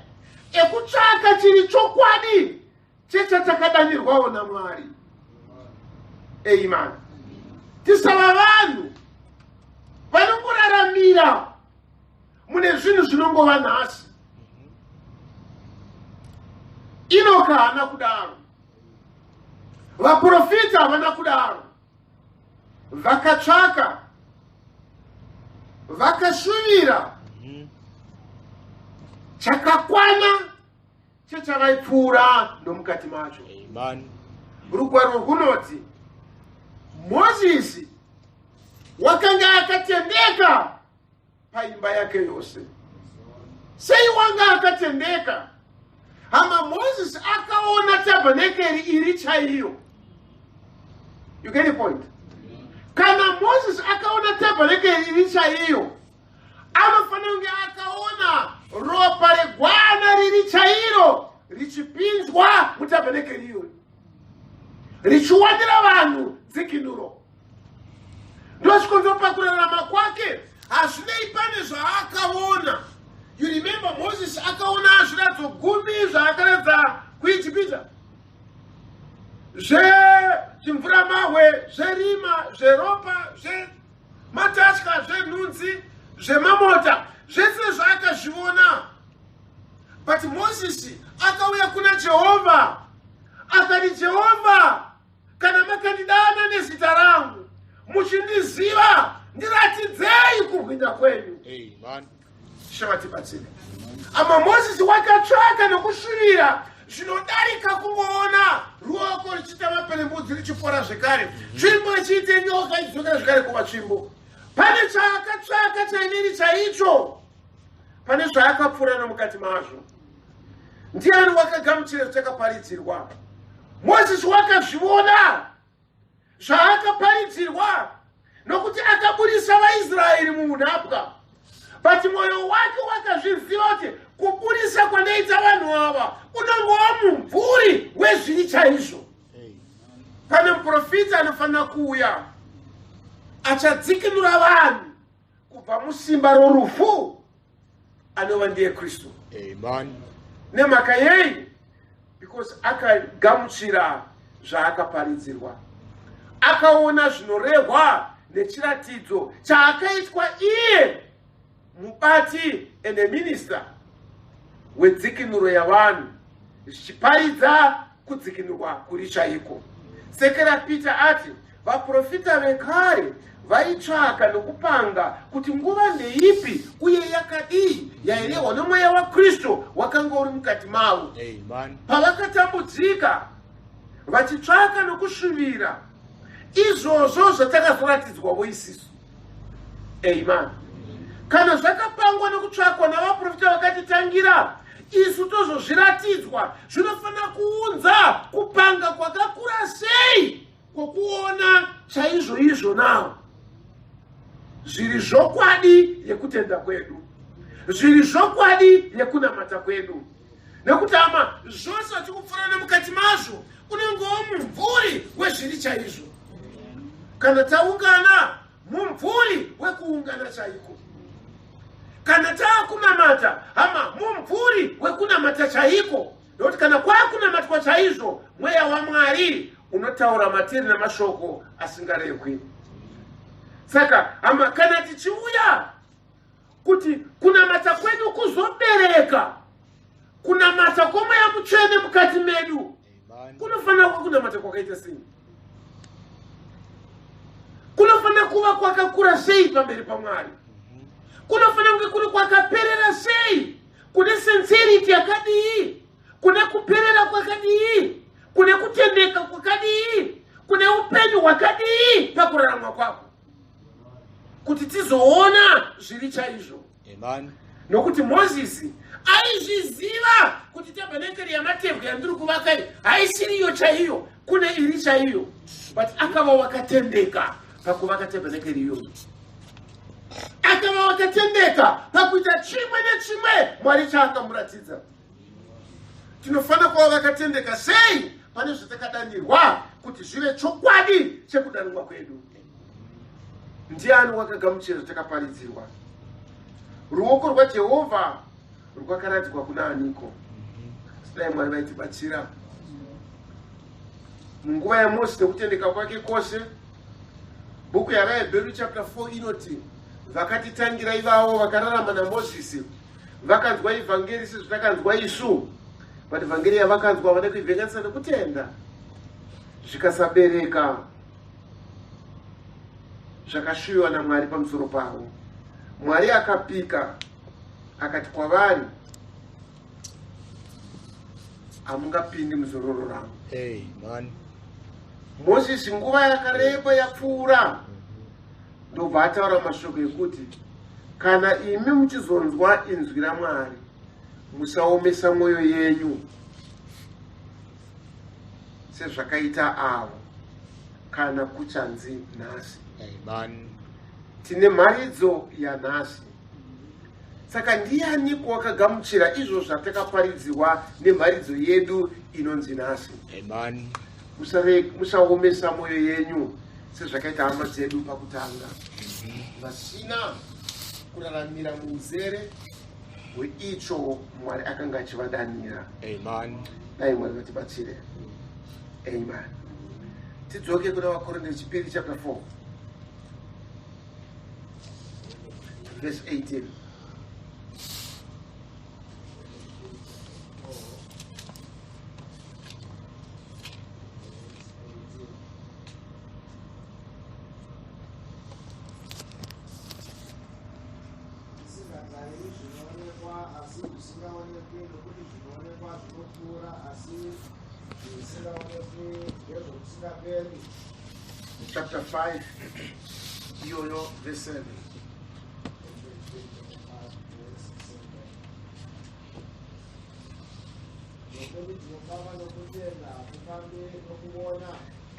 A: ekutsvaka chiri chokwadi chechatakadanirwawo naMwari. Amen. Tisava vanhu vanongoraramira mune zvinhu zvinongova nhasi. Enoch haana kudaro, vaprofita havana kudaro. vakatsvaka, vakashuvira chakakwana chechavaipfuura nomukati macho.
C: Amen.
A: Rugwaro runoti Mozisi wakanga akatendeka paimba yake yose. Sei wanga akatendeka? Hama Moses akaona tabernakeri iri chaiyo. You get the point? Kana Moses akaona tabernakeri iri chaiyo, anofanira kunge akaona ropa regwana riri chairo richipinzwa mutabernakeri iyo, richiwanira vanhu dzikinuro. Ndosvikonzo pakurarama kwake hazvinei pane zvaakaona. You remember Moses akaona zviratidzo 10 zvaakaratidza kuIjipita, zvimvura mahwe, zverima, zveropa, zvematatya, zvenhunzi, zvemamota, zvese zvaakazviona. But Moses akauya kuna Jehovha akati, Jehovha, kana makandidana nezita rangu muchindiziva, ndiratidzei kubwinya kwenyu.
C: Amen.
A: Shavatibatsire. Ama Moses wakatsvaka nokushuvira zvinodarika kungoona ruoko ruchiita maperembudzi richipora zvekare, tsvimbo ichiite nyoka ichidzokera zvekare kuva tsvimbo. Pane chaakatsvaka chaineri chaicho, pane zvaakapfuura nomukati mazvo. Ndiani wakagamuchira zvatakaparidzirwa? Mozisi wakazviona zvaakaparidzirwa nokuti akabudisa vaIsraeri muunapwa. But mwoyo wake wakazviziva kuti kubudisa kwanoita vanhu ava unongova mumvuri wezviri chaizvo. Pane muprofita anofanira kuuya achadzikinura vanhu kubva musimba rorufu, anova ndiye Kristu.
C: Amen.
A: Nemhaka yei? Because akagamuchira zvaakaparidzirwa, akaona zvinorehwa nechiratidzo chaakaitwa iye mubati ene minista wedzikinuro yavanhu, zvichiparidza kudzikinurwa kuri chaiko. Sekera Peter ati vaprofita vekare vaitsvaka nokupanga kuti nguva ndeipi uye yakadii yairehwa nomweya waKristu wakanga uri mukati mavo.
C: Amen.
A: Pavakatambudzika vachitsvaka nokushuvira izvozvo zvatakazoratidzwawo isisu. Amen. Kana zvakapangwa nokutsvakwa navaprofita vakatitangira, isu tozozviratidzwa. Zvinofanira kuunza kupanga kwakakura sei kwokuona chaizvo izvo nawo zviri zvokwadi yekutenda kwedu, zviri zvokwadi yekunamata kwedu. Nekuti ama zvose vatikupfuura nemukati mazvo unongowo mumvuri wezviri chaizvo. Kana taungana, mumvuri wekuungana chaiko. Kana taakunamata, hama mumvuri wekunamata chaiko. Nokuti kana kwakunamatwa chaizvo, mweya waMwari unotaura matiri namashoko asingarehwi. Saka hama kana tichiuya kuti kunamata kwedu kuzobereka kunamata kwomweya mutsvene mukati medu, kunofanira kuva kunamata kwakaita sei? Kunofanira kuva kwakakura sei pamberi paMwari? Kunofanira kunge kuri kwakaperera sei? Kune sincerity yakadii? Kune kuperera kwakadii? Kune kutendeka kwakadii? Kune upenyu hwakadii pakurarama kwako, kuti tizoona zviri chaizvo.
C: Amen.
A: Nokuti Mozisi aizviziva kuti tabhenekeri yamatebwe yandiri kuvaka haisiriyo chaiyo, kune iri chaiyo. But akava wakatendeka pakuvaka tabhenekeri iyoyo, akava wakatendeka pakuita chimwe nechimwe Mwari chaakamuratidza. Tinofanira kuva vakatendeka sei pane zvatakadanirwa kuti zvive chokwadi chekudanirwa kwedu. Ndiani wakagamuchira zvatakaparidzirwa? Ruoko rwaJehovha rwakaradzikwa kuna aniko? Sidai Mwari vaitibatsira. Munguva yaMozisi nekutendeka kwake kwose, bhuku yavaHebheru chapter 4 inoti vakatitangira ivavo vakararama naMozisi vakanzwa ivhangeri sezvatakanzwa isu, but vhangeri yavakanzwa vada kuivhenganisa nekutenda, zvikasabereka. zvakashuyiwa naMwari pamusoro pavo. Mwari akapika akati kwavari, hamungapindi muzororo rangu.
C: Amen.
A: Mozisi nguva yakareba yapfuura ndobva ataura mashoko ekuti kana imi muchizonzwa inzwi raMwari musaomesa mwoyo yenyu sezvakaita avo kana kuchanzi nhasi.
C: Amen.
A: Tine mharidzo yanhasi. Saka ndiani kwakagamuchira izvo zvatakaparidzirwa nemharidzo yedu inonzi nhasi?
C: Amen.
A: Musaomesa mwoyo yenyu sezvakaita hama dzedu pakutanga, vasina kuraramira munzere weicho Mwari akanga achivadanira.
C: Amen.
A: Dai Mwari vatibatsire. Amen. Tidzoke kuna Vakorinto chipiri chapter 4 verse 18. Chapter 5, iyoyo verse 7.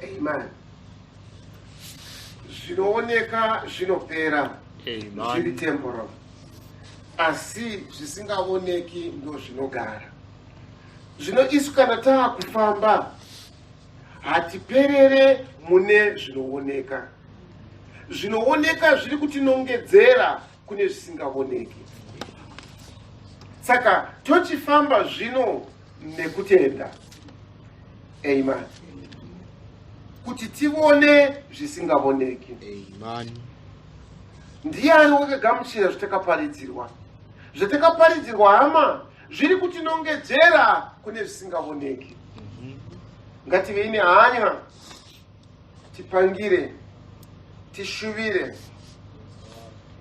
A: Amen. Zvinooneka zvinopera, zviri temporal, asi zvisingaoneki ndo zvinogara. Zvino isu kana taakufamba hatiperere mune zvinooneka. Zvinooneka zviri kutinongedzera kune zvisingaoneki. Saka tochifamba zvino nekutenda. Amen. Kuti tione zvisingaoneki.
C: Amen.
A: Ndiani wakagamuchira zvatakaparidzirwa? Zvatakaparidzirwa hama zviri kutinongedzera kune zvisingaoneki. Ngative nehanya, tipangire, tishuvire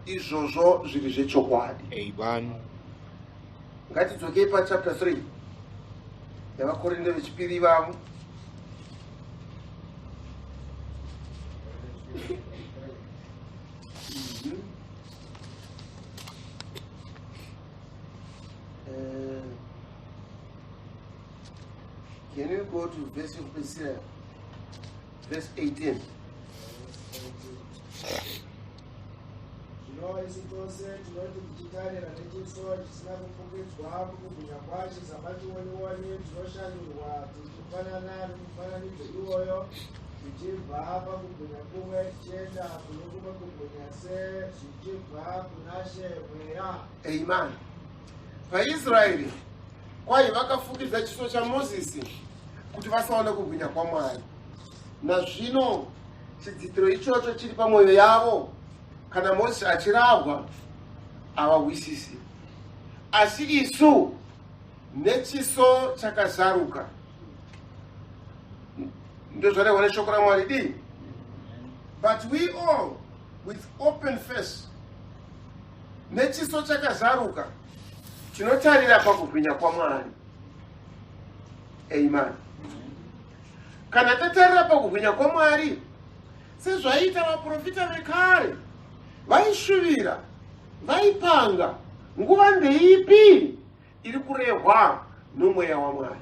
A: izvozvo zviri zvechokwadi.
C: Amen.
A: Ngatidzokei pachapter 3 yavakorinto vechipiri vavo. Can you go to verse 18?
B: Zvino isi tose tinoti tichitarira nechiso chisina kufukidzwa kukubwinya kwacho samachioni-oni, tinoshandurwa tichifanana nomufananidzo iwoyo, tichibva pakubwinya kumwe tichienda kune kumwe kubwinya zvichibva kuna She mweya.
A: Amen. VaIsraeri kwai vakafukidza chiso chaMozisi kuti vasaona kubwinya kwaMwari. Nazvino chidzitiro ichocho chiri pamwoyo yavo. Kana Mozisi achirabwa havawisisi. Asi isu nechiso chakazaruka, ndozvarehwa neshoko raMwari di. But we all with open face, nechiso chakazaruka, tinotarira pakubwinya kwaMwari. Amen. Kana tatarira pakubwinya kwaMwari, sezvaita vaprofita vekare, vaishuvira, vaipanga nguva ndeipi iri kurehwa nomweya waMwari.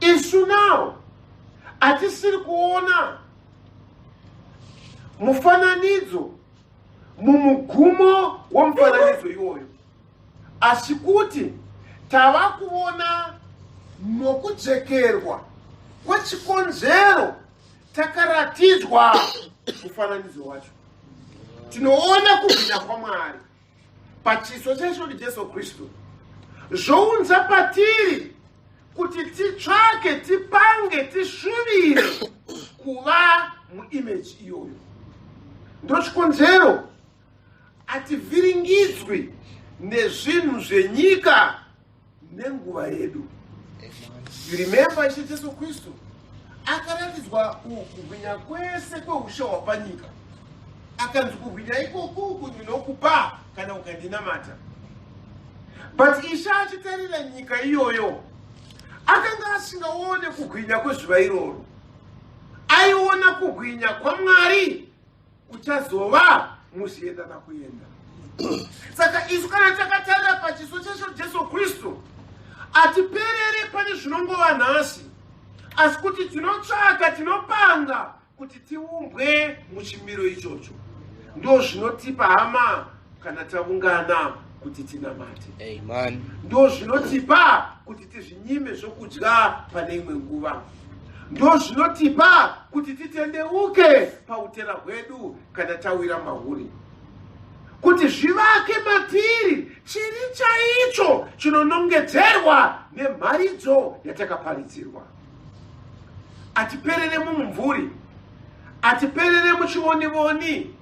A: Isu nawo hatisiri kuona mufananidzo mumugumo womufananidzo iwoyo, asi kuti tava kuona nokujekerwa kwechikonzero takaratidzwa mufananidzo wacho. Tinoona kubwinya kwaMwari pachiso chesu Jesu Kristu, zvounza patiri kuti titsvake, tipange, tishuvire kuva muimeji iyoyo. Ndochikonzero hativhiringidzwi nezvinhu zvenyika nenguva yedu. You remember Jesu Kristu akaratidzwa kubwinya kwese kweushe hwapanyika akanzi kugwinya ikoku kundinokupa kana ukandinamata. But Isha achitarira nyika iyoyo akanga asingaone kugwinya kwezuva iroro, aiona kugwinya kwaMwari kuchazova muchienda nakuenda. Saka isu kana takatarira pachiso chacho Jesu Kristu atiperere pane zvinongova nhasi, asi kuti tinotsvaka, tinopanga kuti tiumbwe muchimiro ichocho. Ndo zvinotipa hama kana taungana kuti tinamate.
C: Amen.
A: Ndo zvinotipa kuti tizvinyime zvokudya pane imwe nguva. Ndo zvinotipa kuti titendeuke pautera hwedu kana tawira mahuri. Kuti zvivake matiri chiri chaicho chinonongedzerwa nemharidzo yatakaparidzirwa. Atiperere mumvuri, atiperere muchivonivoni.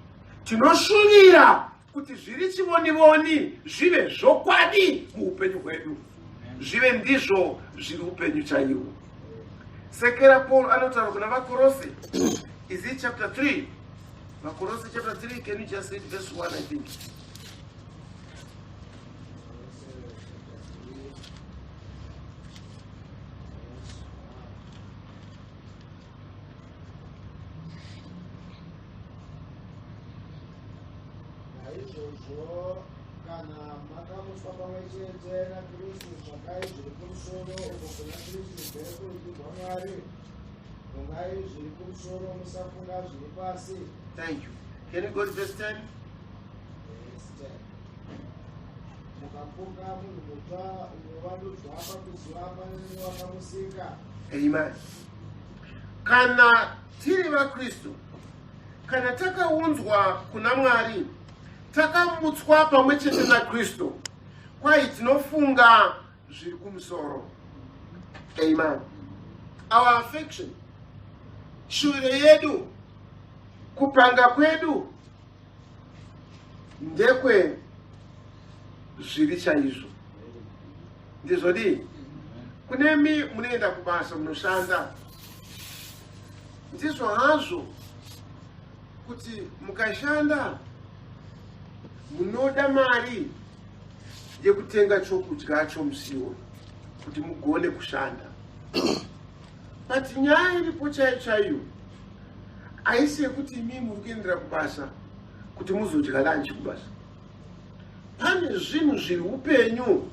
A: Tinoshuvira kuti zviri chivonivoni zvive zvokwadi muupenyu hwedu, zvive ndizvo zviri upenyu chaiwo. Sekera Paul anotaura kuna vaKorose, is it chapter 3? Vakorose chapter 3, can you just read verse 1, I think?
B: Naizvozvo kana makamuswa pamwe chete naKristu zvakai zviri kumusoro, uko kuna Kristu zviri kurudyi rwaMwari, rungai zviri kumusoro, musafunga zviri pasi.
A: Thank you. Can you go to verse 10?
B: Verse 10. Mukafunga munhu mutsva unowandudzwa pakuziva pane wakamusika.
A: Amen. Kana tiri vaKristu, kana takaunzwa kuna Mwari, takamutswa pamwe chete naKristu, kwai tinofunga zviri kumusoro. Amen. Our affection, shure yedu, kupanga kwedu ndekwe zviri chaizvo. Ndizvodi kunemi munoenda kubasa munoshanda, ndizvo hazvo kuti mukashanda munoda mari yekutenga chokudya chomusiwo kuti mugone kushanda. But nyaya iripo chaiyo haisi yekuti imi muri kuendera kubasa kuti muzodya lunch kubasa. Pane zvinhu zviri upenyu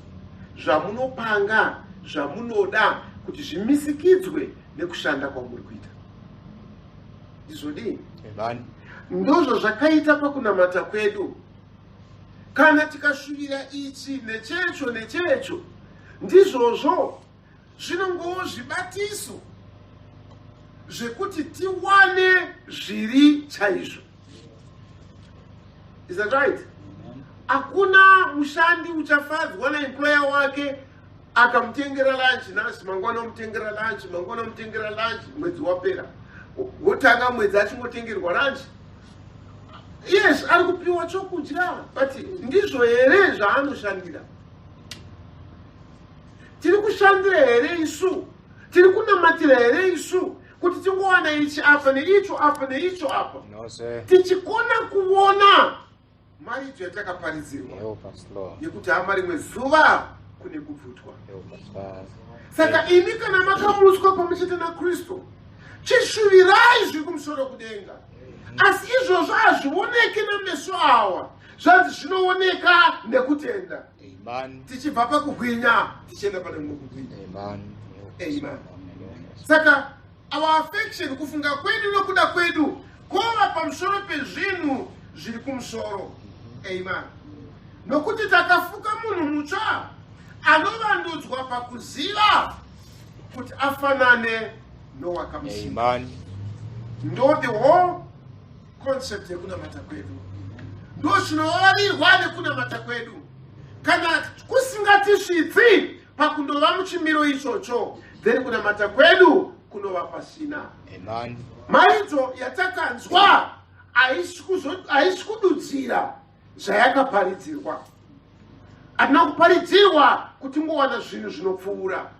A: zvamunopanga, zvamunoda kuti zvimisikidzwe nekushanda kwamuri kuita. Ndizvodi?
C: Amen.
A: Ndozvo zvakaita pakunamata kwedu. Kana tikashuvira ichi nechecho, ndizvozvo zvinongowo zvibatiso zvekuti tiwane zviri chaizvo. Is that right? Hakuna mushandi uchafadzwa naemployer wake akamutengera lunch nhasi, mangwana omutengera lunch, mangwana omutengera lunch, mwedzi wapera. Wotanga mwedzi achingotengerwa lunch. Yes, ari kupiwa chokudya, but ndizvo here zvaanoshandira? Tiri kushandira here isu? Tiri kunamatira here isu? Kuti tingowana ichi apa neicho apa neicho apa?
C: No, sir.
A: Tichikona kuona maridzo yatakaparidzirwa
C: Help us, Lord.
A: yekuti hama rimwe zuva kune kubvutwa.
C: Help us, Father.
A: Saka imi kana makamuswa pamwe chete naKristu, chishuvirai zviri kumusoro kudenga. Asi izvozvo hazvioneki nameso awa, zvanzi zvinooneka nekutenda.
C: Amen.
A: Tichibva pakugwinya tichienda pane mumwe kugwinya.
C: Amen.
A: Amen. Saka our affection, kufunga kwedu nokuda kwedu, kova pamusoro pezvinhu zviri kumusoro. Amen. Nokuti takafuka munhu mutsva anovandudzwa pakuziva kuti afanane nowakamusika.
C: Amen.
A: Ndo the whole concept yekunamata kwedu. Ndo chinovarirwa nekunamata kwedu. Kana kusingatisvitsi pakundova muchimiro ichocho, then kunamata kwedu kunova pasina.
C: Amen.
A: Maridzo yatakanzwa haisi kududzira zvayakaparidzirwa. Hatina kuparidzirwa kuti ngowana zvinhu zvinopfuura,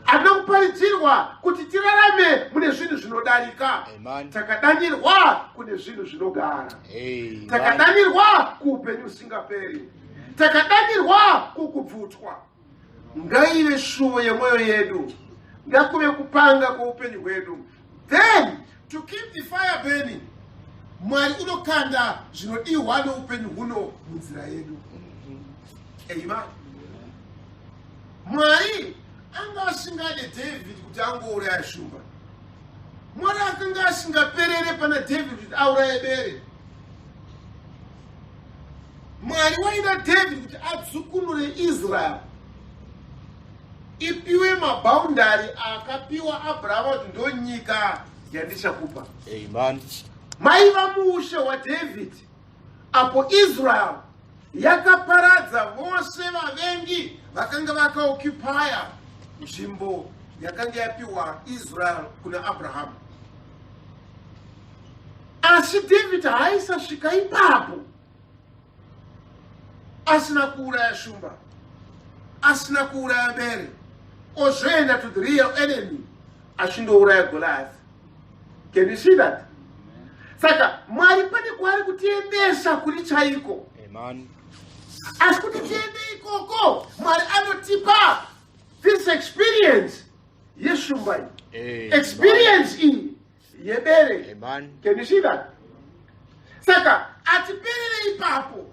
A: anokuparidzirwa kuti tirarame mune zvinhu zvinodarika.
C: Amen.
A: Takadanirwa kune zvinhu zvinogara.
C: Amen.
A: Takadanirwa kuupenyu usingaperi. Takadanirwa kukubvutwa. Ngaive shuvo yemwoyo yedu. Ngakuve kupanga kweupenyu hwedu. Then to keep the fire burning, Mwari unokanda zvinodiwa neupenyu huno munzira yedu. Amen. Mwari anga asingade David kuti angouraya shumba. Mwari akanga asingaperere pana David kuti auraye bere. Mwari waida David kuti adzukunure Israel, ipiwe maboundary akapiwa Abraham kuti ndo nyika yandichakupa.
C: Amen.
A: Maiva muushe waDavid apo Israel yakaparadza vose vavengi vakanga vakaoccupya nzvimbo yakanga yapiwa Israel kuna Abraham. Asi David haisasvika ipapo asina kuuraya shumba, asina kuuraya bere, ozvoenda to the real enemy achindouraya Goliath. Can you see that? Saka Mwari pane kwaari kutiendesa kuri chaiko.
C: Amen.
A: Asi kuti tiende ikoko, Mwari anotipa this experience yeshumba iyi, experience iyi yebere.
C: Amen.
A: Can you see that? Saka atiperere ipapo.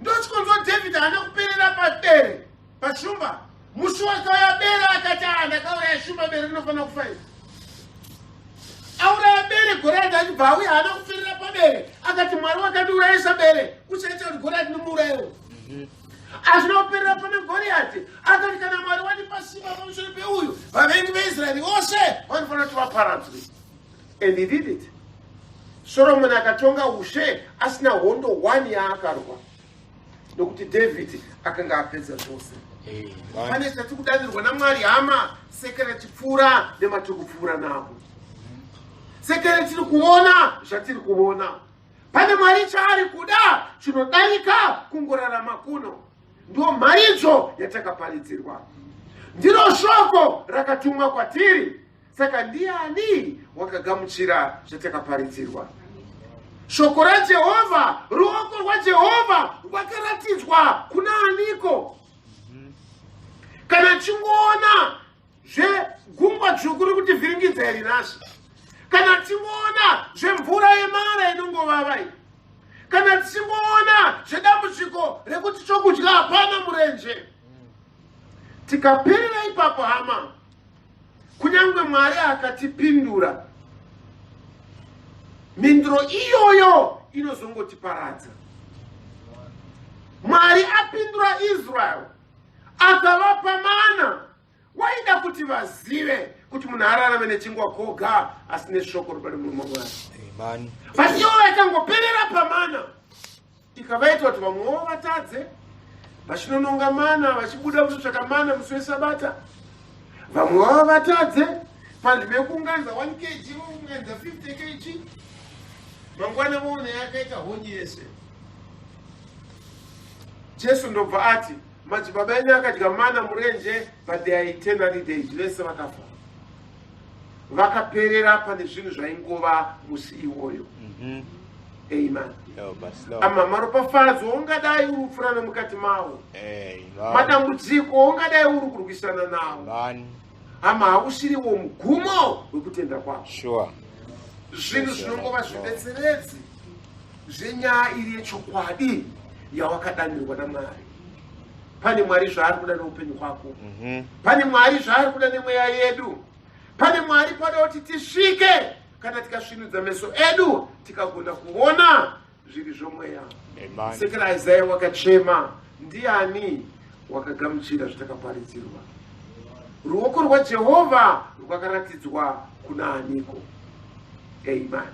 A: Ndochikonzwa David haana kuperera pabere pashumba. Musi wake wayabere akati ndakauraya shumba, bere rinofanira kufaira. Auraya bere, Goliath achibva auya haana kuperera pabere. Akati Mwari wakandiurayisa bere, uchaita kuti Goliath ndimuurayiwo. Asina kuperera pana Goliath. Akati kana Mwari wandipa simba pamusoro peuyu, vavengi veIsraeri vose vanofanira kuti vaparadzwe. And he did it. Solomon akatonga ushe asina hondo 1 yaakarwa. Nokuti David akanga apedza zvose. Pane tati kudanirwa naMwari hama, sekere chipfuura nematiri kupfuura navo. Sekere tiri kuona zvatiri kuona. Pane Mwari chaari kuda chinodarika kungorarama kuno. Ndo mharidzo yatakaparidzirwa. Ndiro shoko rakatumwa kwatiri. Saka ndiani wakagamuchira zvatakaparidzirwa? Shoko raJehovha, ruoko rwaJehovha rwakaratidzwa kuna aniko? Kana tingoona zvegungwa dzvuku riri kutivhiringidza iri nhasi, kana tingoona zvemvura yemara inongovava iyi, kana tingoona zvedambudziko rekuti chokudya hapana murenje, tikaperera ipapo hama, kunyange Mwari akatipindura, minduro iyoyo inozongotiparadza. Mwari apindura Israel akavapa mana, waida kuti vazive kuti munhu ararame nechingwa koga asine shoko rubari muromo mwake.
C: Amen.
A: Basi ivo vakangoperera pamana, ikavaita kuti vamwewo vatadze, vachinononga mana, vachibuda kuzotsvaka mana musi weSabata. Vamwe vava vatadze, panzvimbo yekuunganidza 1 kg vounganidza 50 kg. Mangwana voona yakaita honye yese. Jesu ndobva ati, madzibaba enyu akadya mana murenje, but they are eternally dead. Vese vakafa. Vakaperera pane zvinhu zvaingova musi iwoyo. Amen. Ama maropafadzo ungadai uri kupfuura nemukati mavo. Madambudziko ungadai uri kurwisana nawo. Ama hausiriwo mugumo wekutenda kwako.
C: Sure.
A: Zvinhu zvinongova zvibetseredzi zvenyaya iri yechokwadi yawakadanirwa naMwari. Pane Mwari zvaari kuda neupenyu hwako. Pane Mwari zvaari kuda nemweya yedu. Pane Mwari pada kuti tisvike kana tikasvinudza meso edu tikagona kuona zviri zvomweya. Sekera Isaiah wakachema, ndiani wakagamuchira zvatakaparidzirwa? Ruoko rwaJehovha rwakaratidzwa kuna aniko? Amen.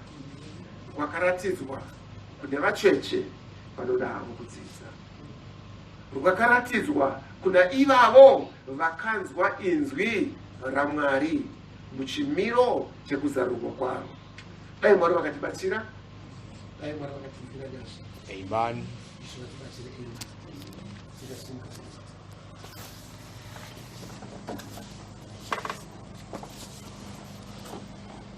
A: Rwakaratidzwa kune vacheche vanoda havo kudzidza. Rwakaratidzwa kuna ivavo vakanzwa inzwi raMwari muchimiro chekuzarurwa kwaro. Dai Mwari vakatibatsira, dai Mwari vakatibvira nyasha.
C: Amen.
A: Ishe vatibatsire. Amen.